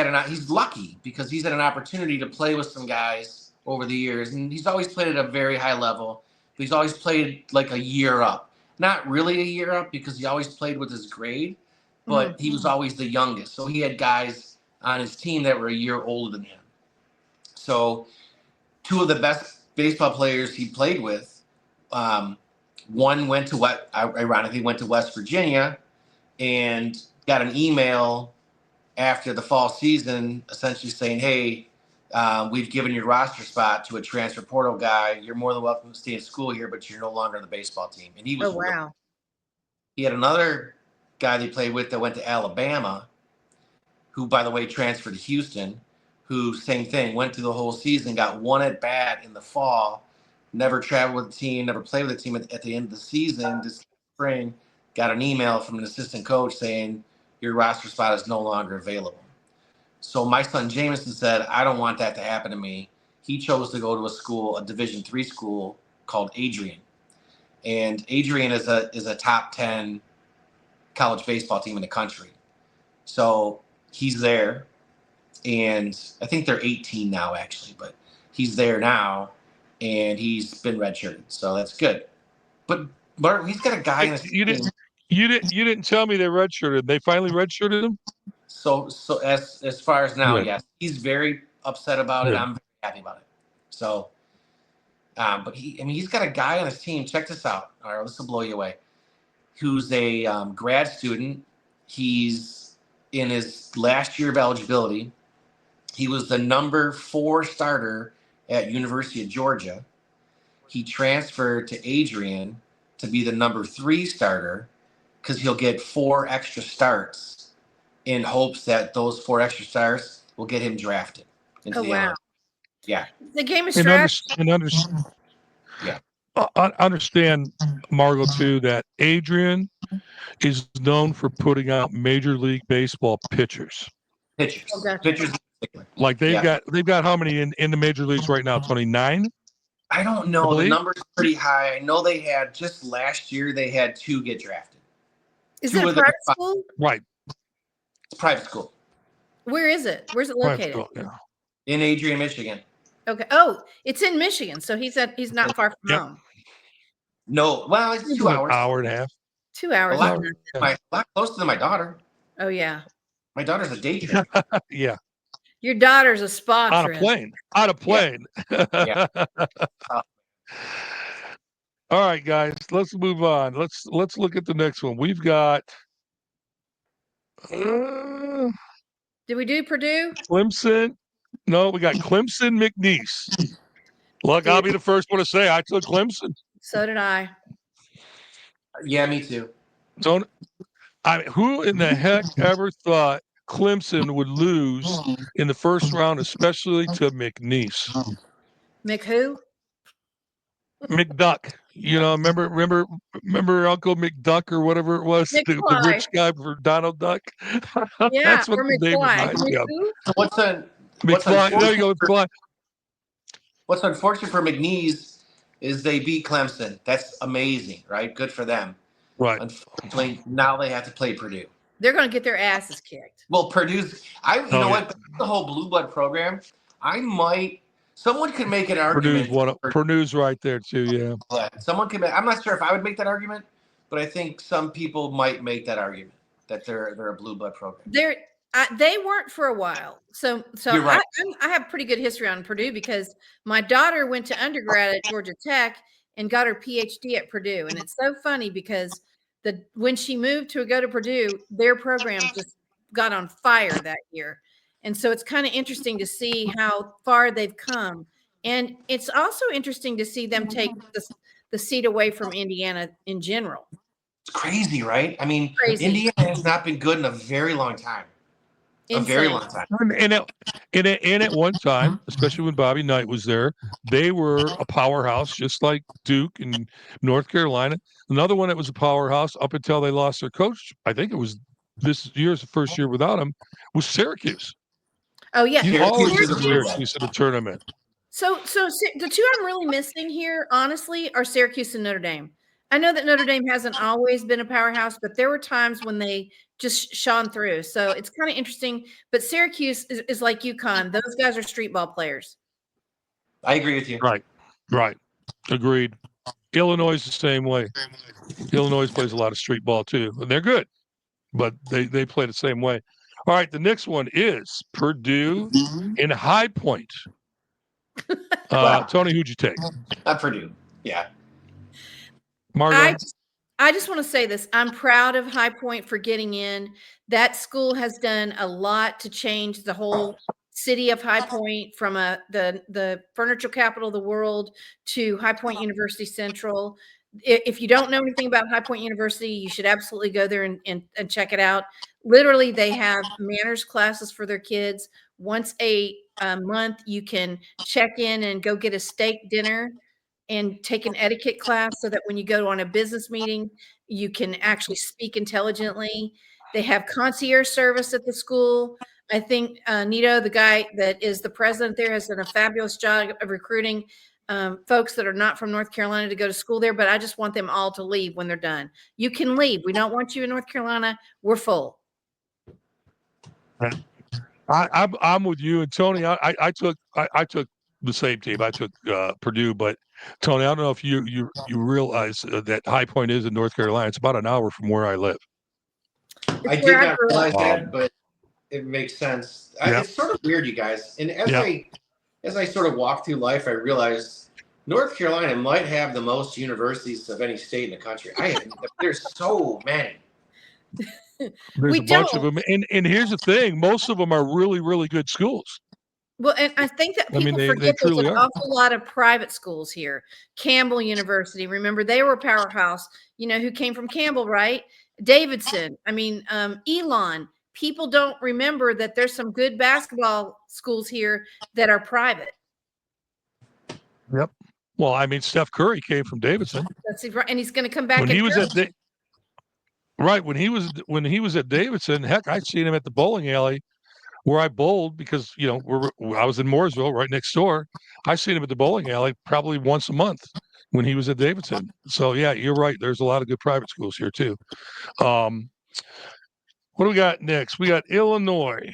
[SPEAKER 3] lucky because he's had an opportunity to play with some guys over the years, and he's always played at a very high level. But he's always played like a year up. Not really a year up because he always played with his grade, but he was always the youngest. So he had guys on his team that were a year older than him. So two of the best baseball players he played with, one went to ironically went to West Virginia and got an email after the fall season essentially saying, hey, we've given your roster spot to a transfer portal guy. You're more than welcome to stay in school here, but you're no longer on the baseball team. And he was He had another guy they played with that went to Alabama, who, by the way, transferred to Houston, who, same thing, went through the whole season, got one at bat in the fall, never traveled with the team, never played with the team at the end of the season. This spring, got an email from an assistant coach saying, your roster spot is no longer available. So my son Jameson said, I don't want that to happen to me. He chose to go to a Division III school called Adrian. And Adrian is a top 10 college baseball team in the country. So he's there. And I think they're 18 now, actually. But he's there now. And he's been redshirted. So that's good. But he's got a guy in his team.
[SPEAKER 1] You didn't tell me they redshirted. They finally redshirted him?
[SPEAKER 3] So as far as now, yes. He's very upset about it. I'm very happy about it. So but he's got a guy on his team. Check this out. All right, this will blow you away. Who's a grad student. He's in his last year of eligibility. He was the number 4 starter at University of Georgia. He transferred to Adrian to be the number 3 starter because he'll get 4 extra starts in hopes that those 4 extra starts will get him drafted into the NFL. Yeah.
[SPEAKER 2] The game is strategy.
[SPEAKER 1] understand, Margot, too, that Adrian is known for putting out Major League Baseball pitchers.
[SPEAKER 3] Pitchers.
[SPEAKER 2] Oh, gotcha.
[SPEAKER 3] Pitchers in particular.
[SPEAKER 1] Like they've got how many in the major leagues right now? 29?
[SPEAKER 3] I don't
[SPEAKER 1] I
[SPEAKER 3] know. The
[SPEAKER 1] believe.
[SPEAKER 3] number's pretty high. I know they had just last year they had 2 get drafted.
[SPEAKER 2] Is
[SPEAKER 3] Two
[SPEAKER 2] it a
[SPEAKER 3] of them-
[SPEAKER 2] private school?
[SPEAKER 1] Right.
[SPEAKER 3] It's private school
[SPEAKER 2] Where is it? Where's it
[SPEAKER 1] Private
[SPEAKER 2] located?
[SPEAKER 1] school, yeah.
[SPEAKER 3] in Adrian, Michigan.
[SPEAKER 2] Okay. Oh, it's in Michigan, so he's not far from
[SPEAKER 1] Yep.
[SPEAKER 2] home.
[SPEAKER 3] No, well, it's 2
[SPEAKER 1] Like
[SPEAKER 3] hours.
[SPEAKER 1] hour and a half.
[SPEAKER 2] 2 hours.
[SPEAKER 3] A lot,
[SPEAKER 1] Yeah.
[SPEAKER 3] a lot closer than my daughter.
[SPEAKER 2] Oh yeah.
[SPEAKER 3] My daughter's a day trip.
[SPEAKER 1] Yeah.
[SPEAKER 2] Your daughter's a spa
[SPEAKER 1] On a
[SPEAKER 2] trip.
[SPEAKER 1] plane. On a plane.
[SPEAKER 3] Yeah.
[SPEAKER 1] All right, guys, let's move on. Let's look at the next one. We've got
[SPEAKER 2] Did we do Purdue?
[SPEAKER 1] Clemson. No, we got Clemson McNeese. Look, I'll be the first one to say I took Clemson.
[SPEAKER 2] So did I.
[SPEAKER 3] Yeah, me too.
[SPEAKER 1] Don't who in the heck ever thought Clemson would lose in the first round, especially to McNeese?
[SPEAKER 2] Mick who?
[SPEAKER 1] McDuck. You know, remember Uncle McDuck or whatever it was, the
[SPEAKER 2] McFly.
[SPEAKER 1] rich guy for Donald Duck.
[SPEAKER 2] Yeah,
[SPEAKER 1] That's what
[SPEAKER 2] or
[SPEAKER 1] the name
[SPEAKER 2] McFly.
[SPEAKER 1] reminds me of.
[SPEAKER 2] Who?
[SPEAKER 3] What's
[SPEAKER 1] McFly. There you go, McFly.
[SPEAKER 3] What's unfortunate for McNeese is they beat Clemson. That's amazing, right? Good for them.
[SPEAKER 1] Right.
[SPEAKER 3] Unfortunately, now they have to play Purdue.
[SPEAKER 2] They're going to get their asses kicked.
[SPEAKER 3] Well, Purdue's. You
[SPEAKER 1] Oh,
[SPEAKER 3] know
[SPEAKER 1] yeah.
[SPEAKER 3] what? The whole blue blood program. Someone could make an argument.
[SPEAKER 1] Purdue's right there too. Yeah.
[SPEAKER 3] Someone could. I'm not sure if I would make that argument, but I think some people might make that argument that they're a blue blood program.
[SPEAKER 2] They weren't for a while. So
[SPEAKER 3] You're right.
[SPEAKER 2] I have pretty good history on Purdue because my daughter went to undergrad at Georgia Tech and got her PhD at Purdue. And it's so funny because when she moved to go to Purdue, their program just got on fire that year. And so it's kind of interesting to see how far they've come. And it's also interesting to see them take the seat away from Indiana in general.
[SPEAKER 3] It's crazy, right? I mean,
[SPEAKER 2] Crazy.
[SPEAKER 3] Indiana has not been good in a very long time. A very long time.
[SPEAKER 1] And at one time, especially when Bobby Knight was there, they were a powerhouse, just like Duke and North Carolina. Another one that was a powerhouse up until they lost their coach. I think it was this year's the first year without him, was Syracuse.
[SPEAKER 2] Oh yeah,
[SPEAKER 1] You always get
[SPEAKER 3] Syracuse.
[SPEAKER 1] Syracuse in the tournament.
[SPEAKER 2] So the two I'm really missing here, honestly, are Syracuse and Notre Dame. I know that Notre Dame hasn't always been a powerhouse, but there were times when they just shone through. So it's kind of interesting. But Syracuse is like UConn. Those guys are street ball players.
[SPEAKER 3] I agree with you.
[SPEAKER 1] Right. Agreed. Illinois is the same way. Illinois plays a lot of street ball too, and they're good, but they play the same way. All right, the next one is Purdue in High Point.
[SPEAKER 3] Wow.
[SPEAKER 1] Tony, who'd you take?
[SPEAKER 3] Not Purdue. Yeah.
[SPEAKER 1] Margot?
[SPEAKER 2] I just want to say this. I'm proud of High Point for getting in. That school has done a lot to change the whole city of High Point from the furniture capital of the world to High Point University Central. If you don't know anything about High Point University, you should absolutely go there and check it out. Literally, they have manners classes for their kids. Once a month, you can check in and go get a steak dinner and take an etiquette class so that when you go on a business meeting, you can actually speak intelligently. They have concierge service at the school. I think Nito, the guy that is the president there, has done a fabulous job of recruiting folks that are not from North Carolina to go to school there, but I just want them all to leave when they're done. You can leave. We don't want you in North Carolina. We're full.
[SPEAKER 1] I'm with you, and Tony. I took the same team. I took Purdue, but Tony, I don't know if you realize that High Point is in North Carolina. It's about an hour from where I live.
[SPEAKER 3] I did not realize that, but it makes sense.
[SPEAKER 1] Yep.
[SPEAKER 3] It's sort of weird, you guys. And as I sort of walk through life, I realize North Carolina might have the most universities of any state in the country. There's so many.
[SPEAKER 1] There's a bunch of them, and here's the thing: most of them are really, really good schools.
[SPEAKER 2] Well, and I think that people
[SPEAKER 1] they
[SPEAKER 2] forget there's
[SPEAKER 1] truly
[SPEAKER 2] an
[SPEAKER 1] are.
[SPEAKER 2] awful lot of private schools here. Campbell University, remember they were a powerhouse. You know who came from Campbell, right? Davidson. Elon. People don't remember that there's some good basketball schools here that are private.
[SPEAKER 1] Yep. Well, I mean, Steph Curry came from Davidson.
[SPEAKER 2] That's right, and he's going to come back.
[SPEAKER 1] When
[SPEAKER 2] and
[SPEAKER 1] he was
[SPEAKER 2] coach.
[SPEAKER 1] at right when he was at Davidson, heck, I'd seen him at the bowling alley where I bowled because I was in Mooresville, right next door. I seen him at the bowling alley probably once a month when he was at Davidson. So yeah, you're right. There's a lot of good private schools here too. What do we got next? We got Illinois.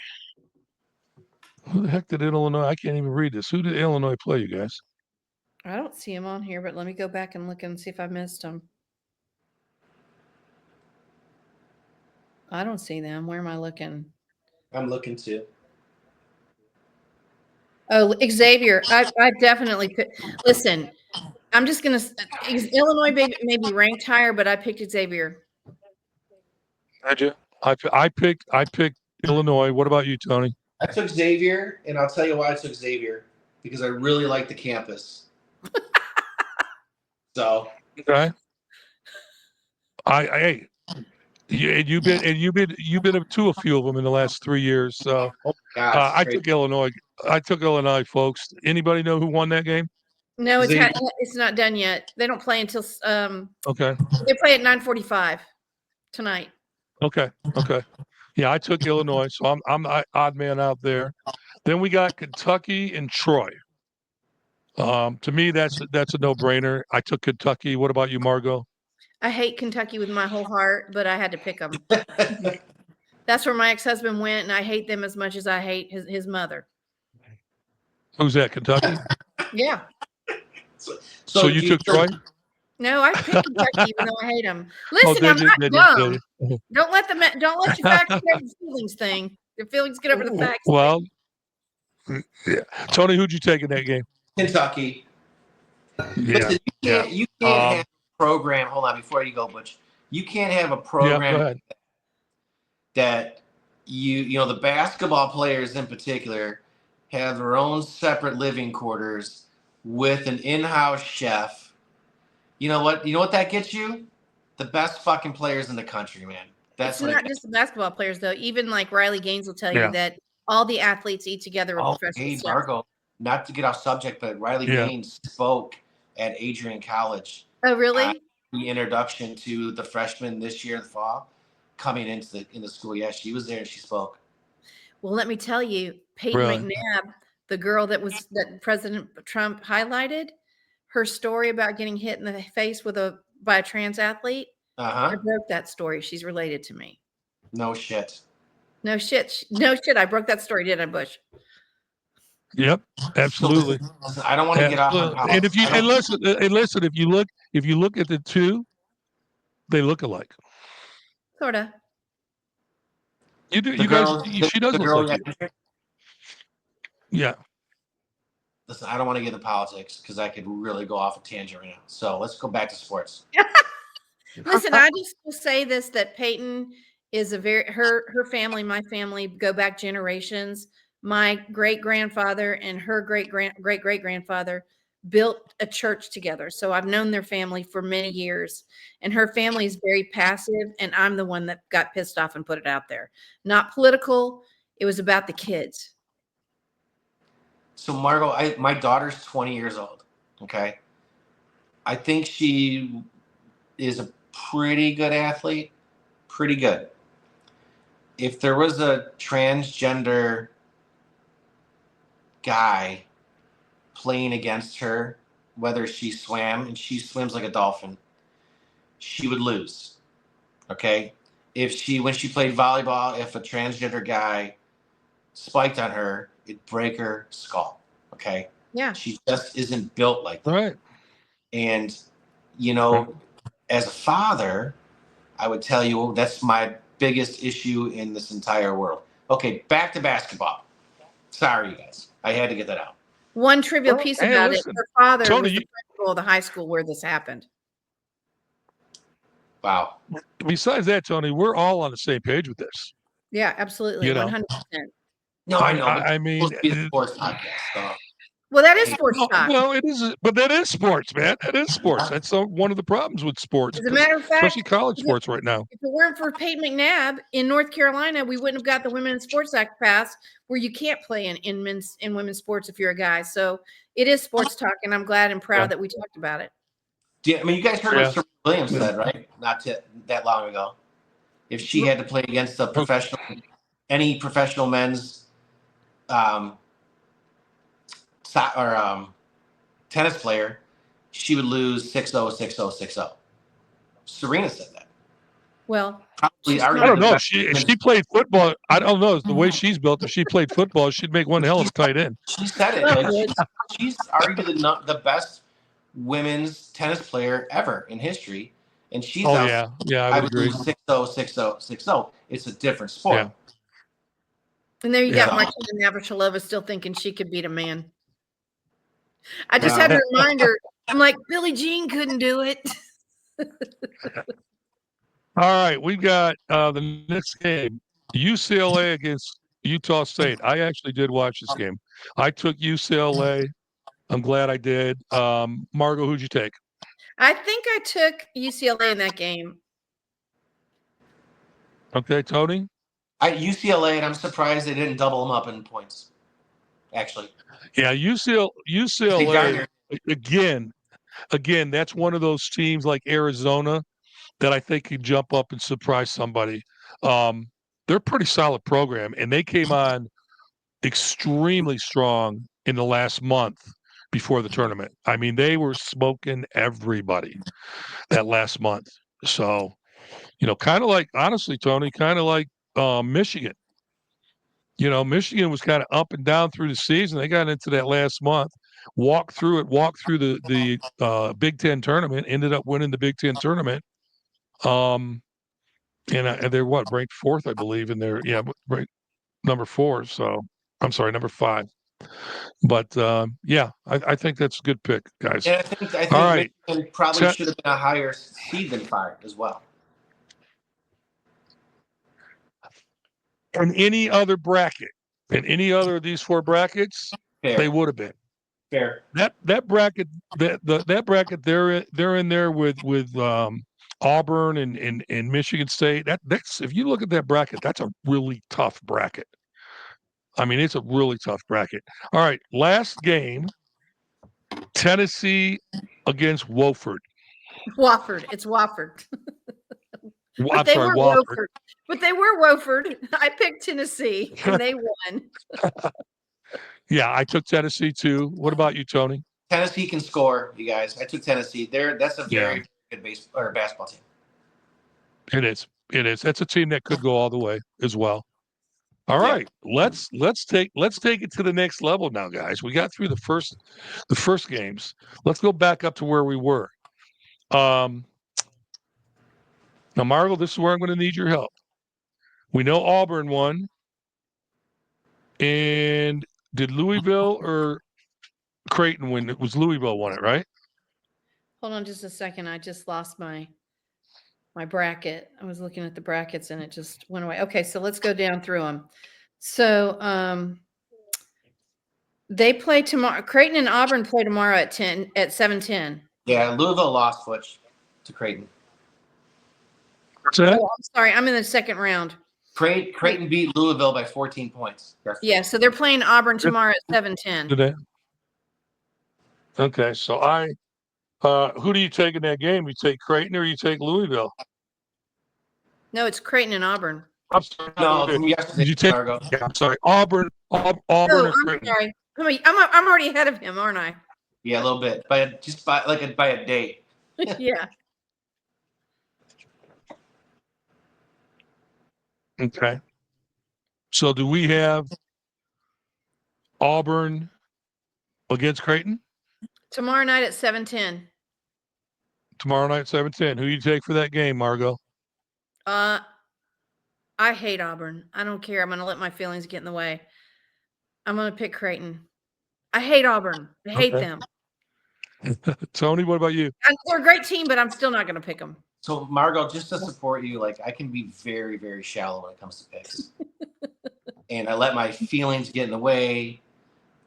[SPEAKER 1] Who the heck did Illinois? I can't even read this. Who did Illinois play, you guys?
[SPEAKER 2] I don't see him on here, but let me go back and look and see if I missed him. I don't see them. Where am I looking?
[SPEAKER 3] I'm looking too.
[SPEAKER 2] Oh, Xavier. I definitely could. Listen, I'm just going to – Illinois may be ranked higher, but I picked Xavier.
[SPEAKER 1] Did you? I picked Illinois. What about you, Tony?
[SPEAKER 3] I took Xavier, and I'll tell you why I took Xavier. Because I really like the campus. So.
[SPEAKER 1] Okay. You've been to a few of them in the last 3 years. So I took Illinois. Folks. Anybody know who won that game?
[SPEAKER 2] No, it's not done yet. They don't play until
[SPEAKER 1] okay.
[SPEAKER 2] They play at 9:45 tonight.
[SPEAKER 1] Okay. Yeah, I took Illinois, so I'm the odd man out there. Then we got Kentucky and Troy. To me, that's a no-brainer. I took Kentucky. What about you, Margot?
[SPEAKER 2] I hate Kentucky with my whole heart, but I had to pick them. That's where my ex-husband went, and I hate them as much as I hate his mother.
[SPEAKER 1] Who's that, Kentucky?
[SPEAKER 2] Yeah.
[SPEAKER 1] So you took Troy?
[SPEAKER 2] No, I picked Kentucky even though I hate them. Listen, I'm not dumb. Don't let your facts get over the feelings thing. Your feelings get over the facts.
[SPEAKER 1] Well, yeah. Tony, who'd you take in that game?
[SPEAKER 3] Kentucky.
[SPEAKER 1] Yeah.
[SPEAKER 3] Listen, you can't have a program. Hold on, before you go, Butch. You can't have a program that the basketball players in particular have their own separate living quarters with an in-house chef. You know what that gets you? The best fucking players in the country, man.
[SPEAKER 2] It's not just the basketball players, though. Even like Riley Gaines will tell you that all the athletes eat together with professional chefs.
[SPEAKER 3] Margo, not to get off subject, but Riley Gaines spoke at Adrian College.
[SPEAKER 2] Oh, really?
[SPEAKER 3] The introduction to the freshmen this year in the fall coming into the school. Yeah, she was there and she spoke.
[SPEAKER 2] Well, let me tell you, Peyton McNabb, the girl that President Trump highlighted, her story about getting hit in the face by a trans athlete. I broke that story. She's related to me.
[SPEAKER 3] No shit.
[SPEAKER 2] No shit. I broke that story, didn't I, Bush?
[SPEAKER 1] Yep, absolutely.
[SPEAKER 3] I don't want to get off.
[SPEAKER 1] And listen, if you look at the two, they look alike.
[SPEAKER 2] Sorta.
[SPEAKER 1] You do. She does look like you. Yeah.
[SPEAKER 3] Listen, I don't want to get into politics because I could really go off a tangent right now. So let's go back to sports.
[SPEAKER 2] Listen, I just will say this, that Peyton is her family, my family go back generations. My great-grandfather and her great-great-grandfather built a church together. So I've known their family for many years. And her family is very passive, and I'm the one that got pissed off and put it out there. Not political. It was about the kids.
[SPEAKER 3] So, Margo, my daughter's 20 years old, okay? I think she is a pretty good athlete, pretty good. If there was a transgender guy playing against her, whether she swam, and she swims like a dolphin, she would lose, okay? When she played volleyball, if a transgender guy spiked on her, it'd break her skull. Okay.
[SPEAKER 2] Yeah.
[SPEAKER 3] She just isn't built like that.
[SPEAKER 1] Right.
[SPEAKER 3] And, as a father, I would tell you that's my biggest issue in this entire world. Okay, back to basketball. Sorry, you guys. I had to get that out.
[SPEAKER 2] One trivial piece about it. Her father was the principal of the high school where this happened.
[SPEAKER 3] Wow.
[SPEAKER 1] Besides that, Tony, we're all on the same page with this.
[SPEAKER 2] Yeah, absolutely. 100%.
[SPEAKER 3] No, I know.
[SPEAKER 1] I mean,
[SPEAKER 3] it's supposed to be a sports podcast. So.
[SPEAKER 2] Well, that is sports talk.
[SPEAKER 1] Well, it is, but that is sports, man. That is sports. That's one of the problems with sports,
[SPEAKER 2] As a matter of fact,
[SPEAKER 1] especially college sports right now.
[SPEAKER 2] if it weren't for Peyton McNabb in North Carolina, we wouldn't have got the Women's Sports Act passed, where you can't play in women's sports if you're a guy. So it is sports talk, and I'm glad and proud that we talked about it.
[SPEAKER 3] I mean, you guys heard what Serena Williams said, right? Not that long ago. If she had to play against any professional men's tennis player, she would lose 6-0, 6-0, 6-0. Serena said that.
[SPEAKER 2] Well,
[SPEAKER 3] probably,
[SPEAKER 1] I don't know. If she played football, I don't know. The way she's built, if she played football, she'd make one hell of a tight end.
[SPEAKER 3] She said it. Like, she's arguably the best women's tennis player ever in history. And she's
[SPEAKER 1] I would agree.
[SPEAKER 3] 6-0, 6-0, 6-0. It's a different sport.
[SPEAKER 1] Yeah.
[SPEAKER 2] And there you got Martina Navratilova still thinking she could beat a man. I just had to remind her. I'm like, Billie Jean couldn't do it.
[SPEAKER 1] All right, we got the next game, UCLA against Utah State. I actually did watch this game. I took UCLA. I'm glad I did. Margo, who'd you take?
[SPEAKER 2] I think I took UCLA in that game.
[SPEAKER 1] Okay, Tony?
[SPEAKER 3] UCLA, and I'm surprised they didn't double them up in points, actually.
[SPEAKER 1] Yeah, UCLA, again, that's one of those teams like Arizona that I think can jump up and surprise somebody. They're a pretty solid program, and they came on extremely strong in the last month before the tournament. I mean, they were smoking everybody that last month. So, kind of like, honestly, Tony, kind of like Michigan. Michigan was kind of up and down through the season. They got into that last month, walked through the Big Ten tournament, ended up winning the Big Ten tournament. And they're ranked fourth, I believe, in their ranked number 4. So I'm sorry, number 5. But I think that's a good pick, guys.
[SPEAKER 3] And I think
[SPEAKER 1] all right.
[SPEAKER 3] Michigan probably should have been a higher seed than 5 as well.
[SPEAKER 1] In any other bracket, in any other of these 4 brackets,
[SPEAKER 3] Fair.
[SPEAKER 1] they would have been.
[SPEAKER 3] Fair.
[SPEAKER 1] That bracket, that bracket, they're in there with Auburn and Michigan State. That's if you look at that bracket, that's a really tough bracket. I mean, it's a really tough bracket. All right, last game, Tennessee against Wofford.
[SPEAKER 2] Wofford. It's Wofford.
[SPEAKER 1] I'm sorry, Wofford.
[SPEAKER 2] But they were Wofford. I picked Tennessee, and they won.
[SPEAKER 1] Yeah, I took Tennessee too. What about you, Tony?
[SPEAKER 3] Tennessee can score, you guys. I took Tennessee. That's a very good basketball team.
[SPEAKER 1] It is. That's a team that could go all the way as well. All right, let's take it to the next level now, guys. We got through the first games. Let's go back up to where we were. Now, Margo, this is where I'm going to need your help. We know Auburn won, and did Louisville or Creighton win? It was Louisville won it, right?
[SPEAKER 2] Hold on just a second. I just lost my bracket. I was looking at the brackets and it just went away. Okay, so let's go down through them. So they play tomorrow. Creighton and Auburn play tomorrow at 7:10.
[SPEAKER 3] Yeah, Louisville lost to Creighton.
[SPEAKER 2] Oh, I'm sorry. I'm in the second round.
[SPEAKER 3] Creighton beat Louisville by 14 points.
[SPEAKER 2] Yeah, so they're playing Auburn tomorrow at 7:10.
[SPEAKER 1] Today. Okay, so who do you take in that game? You take Creighton or you take Louisville?
[SPEAKER 2] No, it's Creighton and Auburn.
[SPEAKER 1] I'm sorry.
[SPEAKER 3] No,
[SPEAKER 1] did you take? Yeah, I'm sorry. Auburn.
[SPEAKER 2] No,
[SPEAKER 1] or
[SPEAKER 2] I'm
[SPEAKER 1] Creighton?
[SPEAKER 2] sorry. I'm already ahead of him, aren't I?
[SPEAKER 3] Yeah, a little bit, by a date.
[SPEAKER 2] Yeah.
[SPEAKER 1] Okay. So do we have Auburn against Creighton?
[SPEAKER 2] Tomorrow night at 7:10.
[SPEAKER 1] Tomorrow night, 7:10. Who do you take for that game, Margo?
[SPEAKER 2] I hate Auburn. I don't care. I'm going to let my feelings get in the way. I'm going to pick Creighton. I hate Auburn. I hate them.
[SPEAKER 1] Tony, what about you?
[SPEAKER 2] They're a great team, but I'm still not going to pick them.
[SPEAKER 3] So, Margo, just to support you, I can be very, very shallow when it comes to picks. And I let my feelings get in the way.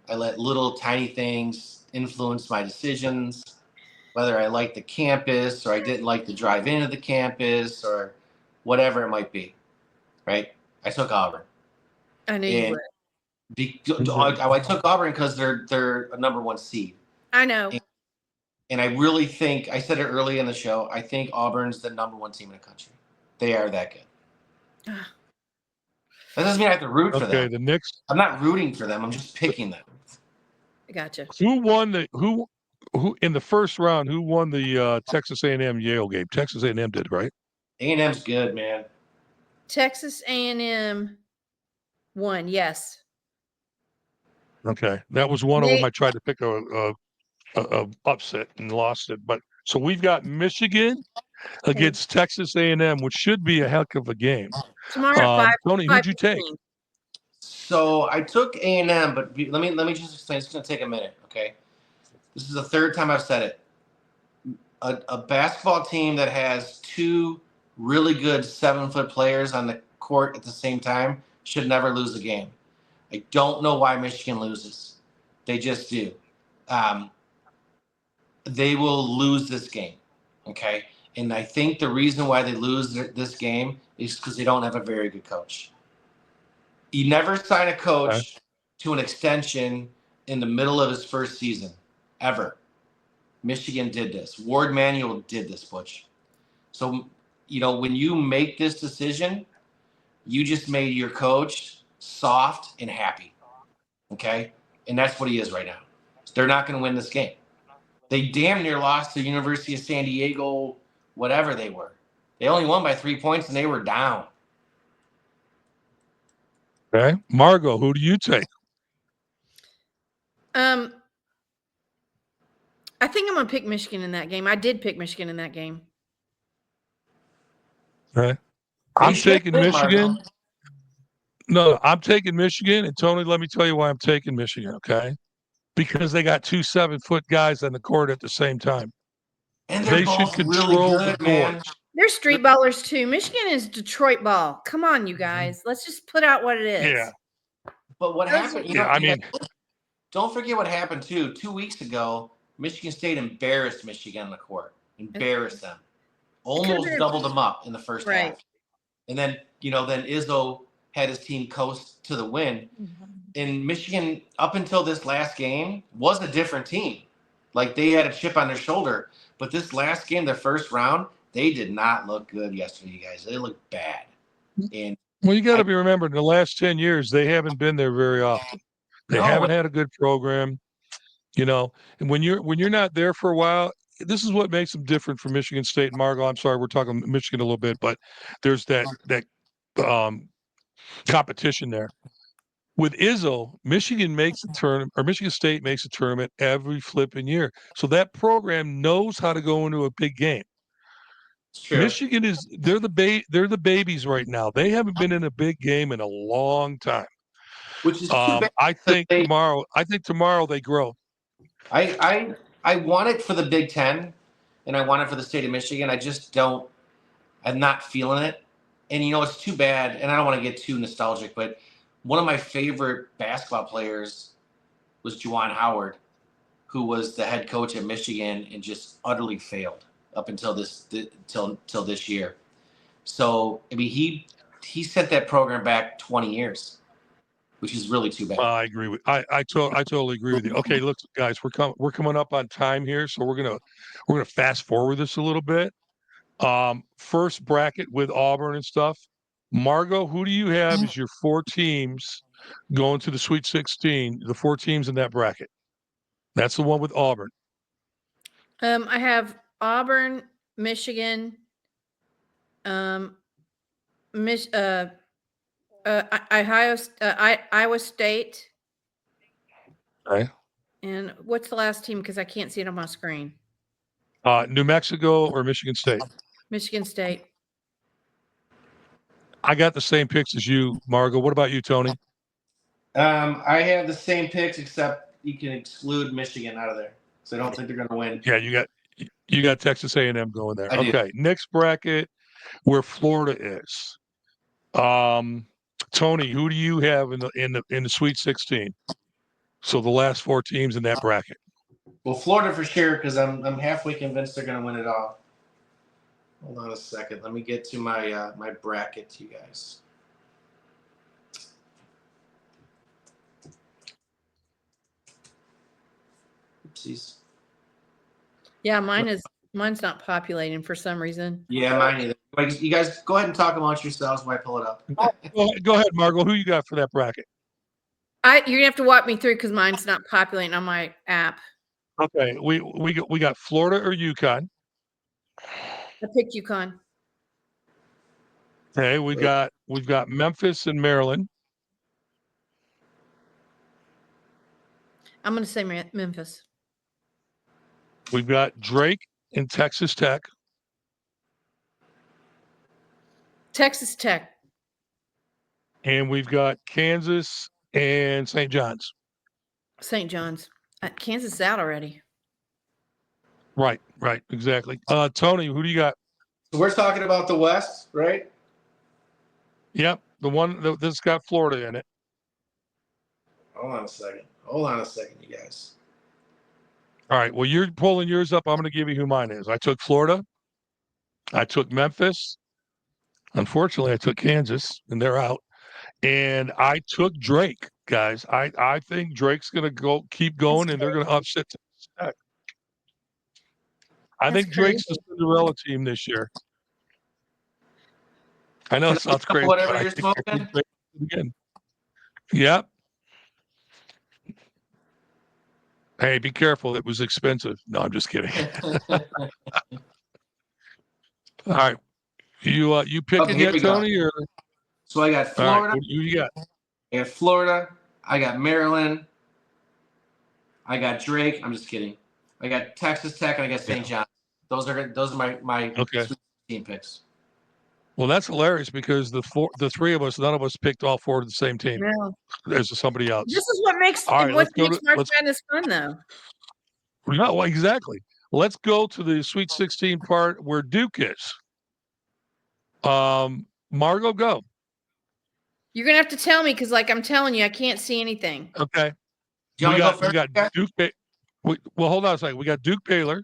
[SPEAKER 3] I let little tiny things influence my decisions, whether I like the campus or I didn't like the drive into the campus or whatever it might be, right? I took Auburn.
[SPEAKER 2] I knew you
[SPEAKER 3] And
[SPEAKER 2] would.
[SPEAKER 3] I took Auburn because they're a number 1 seed.
[SPEAKER 2] I know.
[SPEAKER 3] And I really think, I said it early in the show, I think Auburn's the number 1 team in the country. They are that good. That doesn't mean I have to root for them.
[SPEAKER 1] Okay, the Knicks.
[SPEAKER 3] I'm not rooting for them. I'm just picking them.
[SPEAKER 2] Gotcha.
[SPEAKER 1] Who won who in the first round? Who won the Texas A&M Yale game? Texas A&M did, right?
[SPEAKER 3] A&M's good, man.
[SPEAKER 2] Texas A&M won. Yes.
[SPEAKER 1] Okay, that was one of them. I tried to pick a upset and lost it. But so we've got Michigan against Texas A&M, which should be a heck of a game.
[SPEAKER 2] Tomorrow at 5.
[SPEAKER 1] Tony, who'd you take?
[SPEAKER 3] So I took A&M, but let me just explain. It's going to take a minute, okay? This is the third time I've said it. A basketball team that has 2 really good 7-foot players on the court at the same time should never lose a game. I don't know why Michigan loses. They just do. They will lose this game, okay? And I think the reason why they lose this game is because they don't have a very good coach. You never sign a coach to an extension in the middle of his first season, ever. Michigan did this. Ward Manuel did this, Butch. So, when you make this decision, you just made your coach soft and happy, okay? And that's what he is right now. They're not going to win this game. They damn near lost to University of San Diego, whatever they were. They only won by 3 points, and they were down.
[SPEAKER 1] Okay. Margot, who do you take?
[SPEAKER 2] I think I'm going to pick Michigan in that game. I did pick Michigan in that game.
[SPEAKER 1] Okay. I'm taking Michigan.
[SPEAKER 3] Margot.
[SPEAKER 1] No, I'm taking Michigan. And Tony, let me tell you why I'm taking Michigan, okay? Because they got 2 7-foot guys on the court at the same time.
[SPEAKER 3] And
[SPEAKER 1] they should control the boards.
[SPEAKER 2] They're street ballers too. Michigan is Detroit ball. Come on, you guys. Let's just put out what it is.
[SPEAKER 1] Yeah.
[SPEAKER 3] But what happened?
[SPEAKER 1] I
[SPEAKER 3] don't forget what happened too. 2 weeks ago, Michigan State embarrassed Michigan on the court. Embarrassed them. Almost doubled them up in the first half. And then, then Izzo had his team coast to the win. And Michigan, up until this last game, was a different team. Like, they had a chip on their shoulder. But this last game, their first round, they did not look good yesterday, you guys. They looked bad. And
[SPEAKER 1] you got to be remembered, in the last 10 years, they haven't been there very often. They haven't had a good program, And when you're not there for a while, this is what makes them different from Michigan State and Margot. I'm sorry, we're talking Michigan a little bit, but there's that competition there. With Izzo, Michigan makes a tournament, or Michigan State makes a tournament every flipping year. So that program knows how to go into a big game. Michigan they're the babies right now. They haven't been in a big game in a long time.
[SPEAKER 3] Which is too bad.
[SPEAKER 1] I think tomorrow they grow.
[SPEAKER 3] I want it for the Big Ten, and I want it for the state of Michigan. I just don't. I'm not feeling it, and it's too bad. And I don't want to get too nostalgic, but one of my favorite basketball players was Juwan Howard, who was the head coach at Michigan and just utterly failed up until this year. So he sent that program back 20 years, which is really too bad.
[SPEAKER 1] I agree with I totally agree with you. Okay, look, guys, we're coming up on time here, so we're gonna fast forward this a little bit. First bracket with Auburn and stuff. Margot, who do you have as your 4 teams going to the Sweet 16? The 4 teams in that bracket. That's the one with Auburn.
[SPEAKER 2] I have Auburn, Michigan, Iowa State.
[SPEAKER 1] Okay.
[SPEAKER 2] And what's the last team? Because I can't see it on my screen.
[SPEAKER 1] New Mexico or Michigan State?
[SPEAKER 2] Michigan State.
[SPEAKER 1] I got the same picks as you, Margot. What about you, Tony?
[SPEAKER 3] I have the same picks, except you can exclude Michigan out of there. So I don't think they're going to win.
[SPEAKER 1] Yeah, you got Texas A&M going there. Okay, next bracket where Florida is. Tony, who do you have in the Sweet 16? So the last 4 teams in that bracket.
[SPEAKER 3] Well, Florida for sure, because I'm halfway convinced they're going to win it all. Hold on a second. Let me get to my my bracket, you guys. Oopsies.
[SPEAKER 2] Yeah, mine's not populating for some reason.
[SPEAKER 3] Yeah, mine either. You guys go ahead and talk amongst yourselves while I pull it up.
[SPEAKER 1] Go ahead, Margot. Who you got for that bracket?
[SPEAKER 2] You're gonna have to walk me through because mine's not populating on my app.
[SPEAKER 1] Okay, we got Florida or UConn.
[SPEAKER 2] I picked UConn.
[SPEAKER 1] Okay, we've got Memphis and Maryland.
[SPEAKER 2] I'm gonna say Memphis.
[SPEAKER 1] We've got Drake and Texas Tech.
[SPEAKER 2] Texas Tech.
[SPEAKER 1] And we've got Kansas and St. John's.
[SPEAKER 2] St. John's. Kansas is out already.
[SPEAKER 1] Right, exactly. Tony, who do you got?
[SPEAKER 3] So we're talking about the West, right?
[SPEAKER 1] Yep, the one that's got Florida in it.
[SPEAKER 3] Hold on a second, you guys.
[SPEAKER 1] All right, well, you're pulling yours up. I'm going to give you who mine is. I took Florida. I took Memphis. Unfortunately, I took Kansas, and they're out. And I took Drake, guys. I think Drake's going to keep going, and they're going to upset Texas Tech. I think Drake's the Cinderella team this year. I know it sounds crazy.
[SPEAKER 3] Whatever you're smoking.
[SPEAKER 1] Again. Yep. Hey, be careful. It was expensive. No, I'm just kidding. All right. You picking yet, Tony? Or
[SPEAKER 3] so I got Florida.
[SPEAKER 1] Right, who you got?
[SPEAKER 3] I got Florida. I got Maryland. I got Drake. I'm just kidding. I got Texas Tech and I got St. John's. Those are my team picks.
[SPEAKER 1] Well, that's hilarious because the 3 of us, none of us picked all 4 of the same team.
[SPEAKER 2] No.
[SPEAKER 1] There's somebody else.
[SPEAKER 2] This is what makes March Madness fun, though.
[SPEAKER 1] No, well, exactly. Let's go to the Sweet 16 part where Duke is. Margot, go.
[SPEAKER 2] You're gonna have to tell me because, like I'm telling you, I can't see anything.
[SPEAKER 1] Okay.
[SPEAKER 3] We got
[SPEAKER 1] Duke. Well, hold on a second. We got Duke Baylor.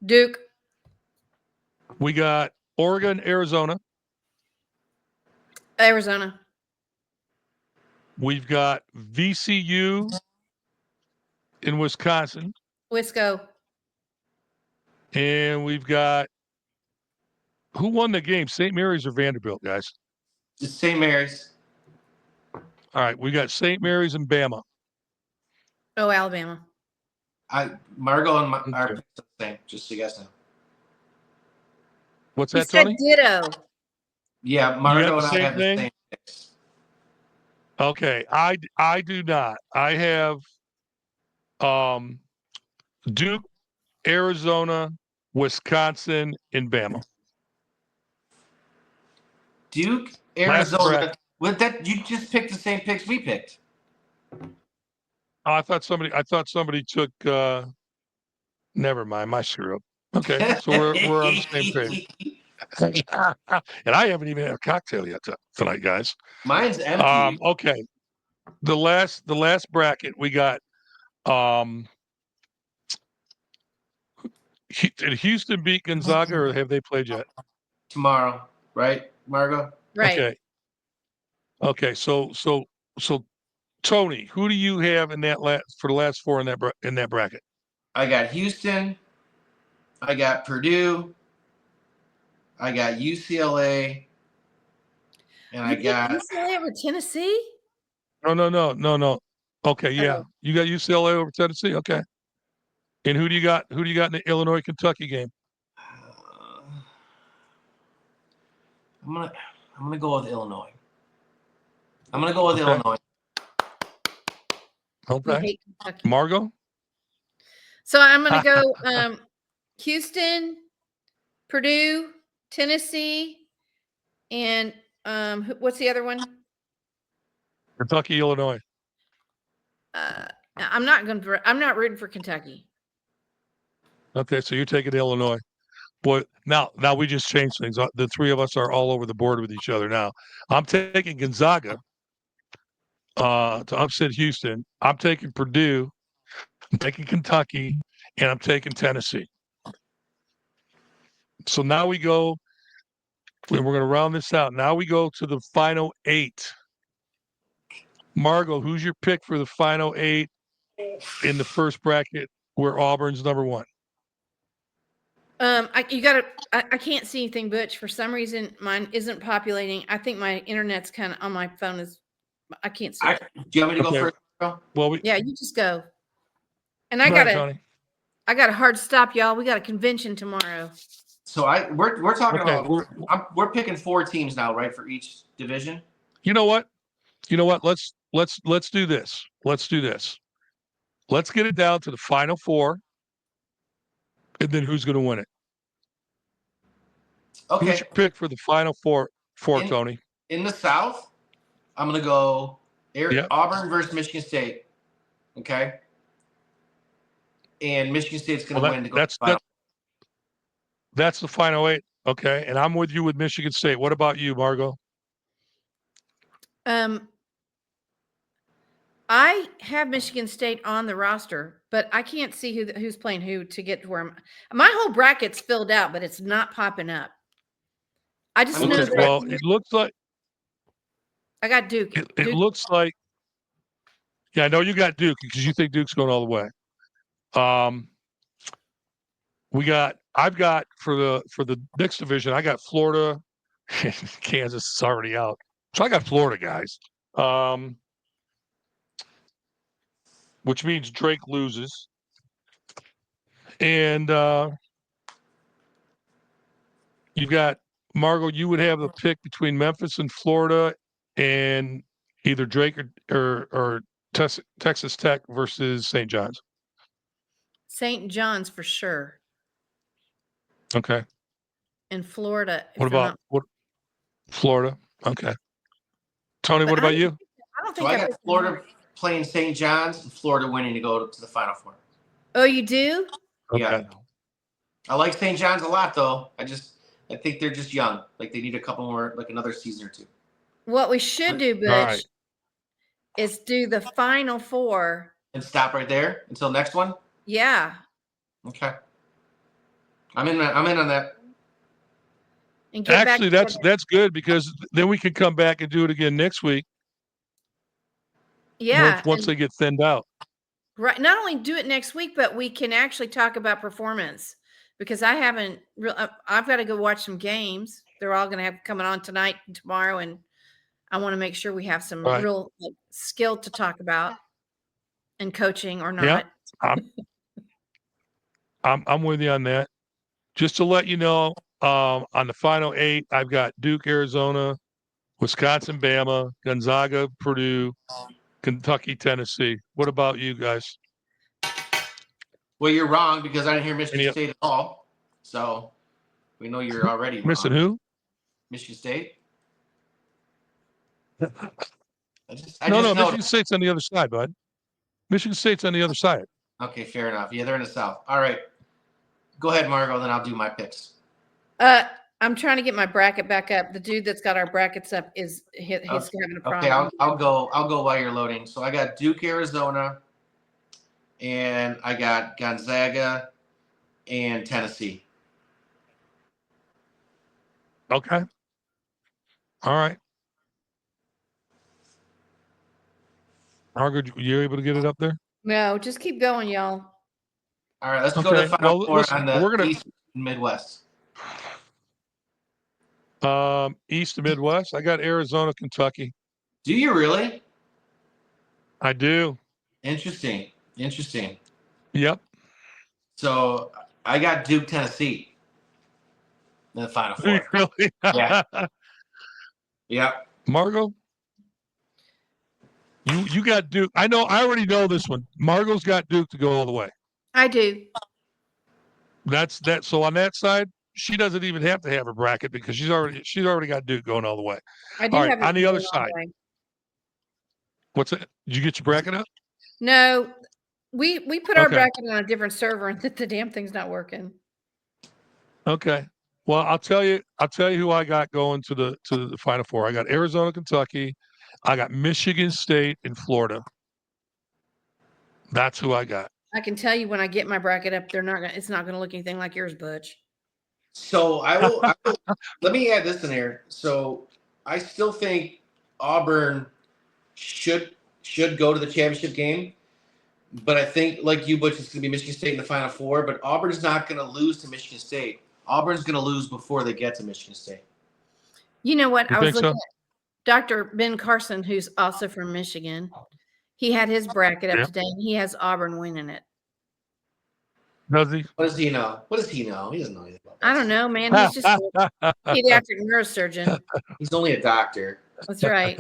[SPEAKER 2] Duke.
[SPEAKER 1] We got Oregon, Arizona.
[SPEAKER 2] Arizona.
[SPEAKER 1] We've got VCU in Wisconsin.
[SPEAKER 2] Wisco.
[SPEAKER 1] And we've got who won the game? St. Mary's or Vanderbilt, guys?
[SPEAKER 3] It's St. Mary's.
[SPEAKER 1] All right, we got St. Mary's and Bama.
[SPEAKER 2] Oh, Alabama.
[SPEAKER 3] Margot and our picks are the same, just so you guys know.
[SPEAKER 1] What's that,
[SPEAKER 2] said
[SPEAKER 1] Tony?
[SPEAKER 2] Ditto.
[SPEAKER 3] Yeah, Margot and I have the same picks.
[SPEAKER 1] Okay, I do not. I have Duke, Arizona, Wisconsin, and Bama.
[SPEAKER 3] Duke, Arizona. With that, you just picked the same picks we picked.
[SPEAKER 1] Oh, I thought somebody took. Never mind, my screw up. Okay, so we're on the same page. And I haven't even had a cocktail yet tonight, guys.
[SPEAKER 3] Mine's empty.
[SPEAKER 1] Okay, the last bracket we got. Did Houston beat Gonzaga, or have they played yet?
[SPEAKER 3] Tomorrow, right, Margot?
[SPEAKER 2] Right.
[SPEAKER 1] Okay. So Tony, who do you have in that for the last 4 in that bracket?
[SPEAKER 3] I got Houston. I got Purdue. I got UCLA. And I got
[SPEAKER 2] UCLA over Tennessee?
[SPEAKER 1] No. Okay, yeah. You got UCLA over Tennessee. Okay. And who do you got? Who do you got in the Illinois-Kentucky game?
[SPEAKER 3] I'm gonna go with Illinois. Illinois.
[SPEAKER 1] Okay. Margot?
[SPEAKER 2] So I'm gonna go Houston, Purdue, Tennessee, and what's the other one?
[SPEAKER 1] Kentucky, Illinois.
[SPEAKER 2] I'm not rooting for Kentucky.
[SPEAKER 1] Okay, so you're taking Illinois. Boy, now we just changed things. The 3 of us are all over the board with each other now. I'm taking Gonzaga. to upset Houston. I'm taking Purdue. I'm taking Kentucky, and I'm taking Tennessee. So now we go, and we're going to round this out. Now we go to the final 8. Margo, who's your pick for the final 8 in the first bracket where Auburn's number 1?
[SPEAKER 2] I can't see anything, Butch. For some reason, mine isn't populating. I think my internet's kind of on my phone I can't see it.
[SPEAKER 3] Do you want me to
[SPEAKER 1] Okay.
[SPEAKER 3] go first, Margo?
[SPEAKER 1] Well,
[SPEAKER 2] Yeah, you just go. And I
[SPEAKER 1] Right,
[SPEAKER 2] got
[SPEAKER 1] Tony.
[SPEAKER 2] a hard stop, y'all. We got a convention tomorrow.
[SPEAKER 3] So we're talking
[SPEAKER 1] Okay,
[SPEAKER 3] about we're picking 4 teams now, right, for each division.
[SPEAKER 1] You know what? Let's do this. Let's do this. Let's get it down to the final 4, and then who's going to win it?
[SPEAKER 3] Okay.
[SPEAKER 1] Who's your pick for the final 4, Tony?
[SPEAKER 3] In the South, I'm going to go
[SPEAKER 1] Yep.
[SPEAKER 3] Auburn versus Michigan State. Okay. And Michigan State's going to win to go to the final.
[SPEAKER 1] That's the final 8. Okay. And I'm with you with Michigan State. What about you, Margo?
[SPEAKER 2] I have Michigan State on the roster, but I can't see who's playing who to get to where my whole bracket's filled out, but it's not popping up. I just know that.
[SPEAKER 1] Well, it looks like
[SPEAKER 2] I got Duke.
[SPEAKER 1] It looks like, yeah, I know you got Duke because you think Duke's going all the way. I've got for the next division, I got Florida. Kansas is already out, so I got Florida, guys. Which means Drake loses, and you've got Margo. You would have a pick between Memphis and Florida, and either Drake or Texas Tech versus St. John's.
[SPEAKER 2] St. John's for sure.
[SPEAKER 1] Okay.
[SPEAKER 2] And Florida.
[SPEAKER 1] What about Florida? Okay. Tony, what about you?
[SPEAKER 2] I don't think
[SPEAKER 3] I got Florida playing St. John's and Florida winning to go to the Final Four.
[SPEAKER 2] Oh, you do?
[SPEAKER 1] Okay.
[SPEAKER 3] Yeah. I like St. John's a lot, though. I think they're just young. Like they need a couple more, like another season or 2.
[SPEAKER 2] What we should do, Butch, is do the Final Four
[SPEAKER 3] and stop right there until next one.
[SPEAKER 2] Yeah.
[SPEAKER 3] Okay. I'm in on that.
[SPEAKER 2] And
[SPEAKER 1] actually, that's good because then we can come back and do it again next week.
[SPEAKER 2] Yeah.
[SPEAKER 1] Once they get thinned out.
[SPEAKER 2] Right. Not only do it next week, but we can actually talk about performance because I've got to go watch some games. They're all going to have coming on tonight and tomorrow. And I want to make sure we have some real skill to talk about and coaching or not.
[SPEAKER 1] Yeah, I'm with you on that. Just to let you know, on the final 8, I've got Duke, Arizona, Wisconsin, Bama, Gonzaga, Purdue, Kentucky, Tennessee. What about you guys?
[SPEAKER 3] Well, you're wrong because I didn't hear Michigan State at all. So we know you're already
[SPEAKER 1] missing
[SPEAKER 3] wrong.
[SPEAKER 1] Who?
[SPEAKER 3] Michigan State.
[SPEAKER 1] No, Michigan State's on the other side, bud. Michigan State's on the other side.
[SPEAKER 3] Okay, fair enough. Yeah, they're in the South. All right. Go ahead, Margo, then I'll do my picks.
[SPEAKER 2] I'm trying to get my bracket back up. The dude that's got our brackets up he's having a problem.
[SPEAKER 3] Okay, I'll go while you're loading. So I got Duke, Arizona, and I got Gonzaga and Tennessee.
[SPEAKER 1] Okay. All right. Margo, you able to get it up there?
[SPEAKER 2] No, just keep going, y'all.
[SPEAKER 3] All right, let's go to the Final Four on the East and Midwest.
[SPEAKER 1] East and Midwest. I got Arizona, Kentucky.
[SPEAKER 3] Do you really?
[SPEAKER 1] I do.
[SPEAKER 3] Interesting.
[SPEAKER 1] Yep.
[SPEAKER 3] So I got Duke, Tennessee in the Final Four.
[SPEAKER 1] Really?
[SPEAKER 3] Yeah. Yep.
[SPEAKER 1] Margo, you got Duke. I already know this one. Margo's got Duke to go all the way.
[SPEAKER 2] I do.
[SPEAKER 1] That's that. So on that side, she doesn't even have to have a bracket because she's already got Duke going all the way.
[SPEAKER 2] I do
[SPEAKER 1] all right,
[SPEAKER 2] have
[SPEAKER 1] on the other side. What's it? Did you get your bracket up?
[SPEAKER 2] No, we put our bracket on a different server and the damn thing's not working.
[SPEAKER 1] Okay. Well, I'll tell you who I got going to the Final Four. I got Arizona, Kentucky. I got Michigan State and Florida. That's who I got.
[SPEAKER 2] I can tell you when I get my bracket up, it's not gonna look anything like yours, Butch.
[SPEAKER 3] So I will let me add this in here. So I still think Auburn should go to the championship game, but I think like you, Butch, it's going to be Michigan State in the Final Four. But Auburn's not going to lose to Michigan State. Auburn's going to lose before they get to Michigan State.
[SPEAKER 2] You know what?
[SPEAKER 1] You
[SPEAKER 2] I was
[SPEAKER 1] think
[SPEAKER 2] looking
[SPEAKER 1] so?
[SPEAKER 2] at Dr. Ben Carson, who's also from Michigan. He had his bracket up
[SPEAKER 1] Yep.
[SPEAKER 2] today, and he has Auburn winning it.
[SPEAKER 1] Does he?
[SPEAKER 3] What does he know? What does he know? He doesn't know anything about that.
[SPEAKER 2] I don't know, man. He's just a pediatric neurosurgeon.
[SPEAKER 3] He's only a doctor.
[SPEAKER 2] That's right.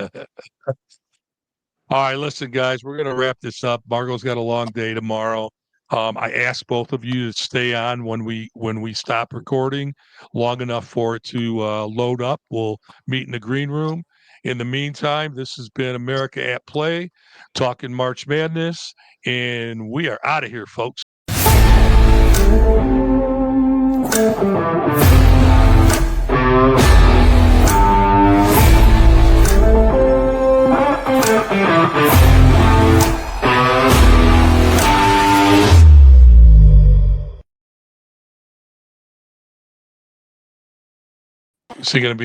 [SPEAKER 1] All right, listen, guys, we're going to wrap this up. Margot's got a long day tomorrow. I asked both of you to stay on when we stop recording long enough for it to load up. We'll meet in the green room. In the meantime, this has been America at Play, talking March Madness, and we are out of here, folks. Is he going to be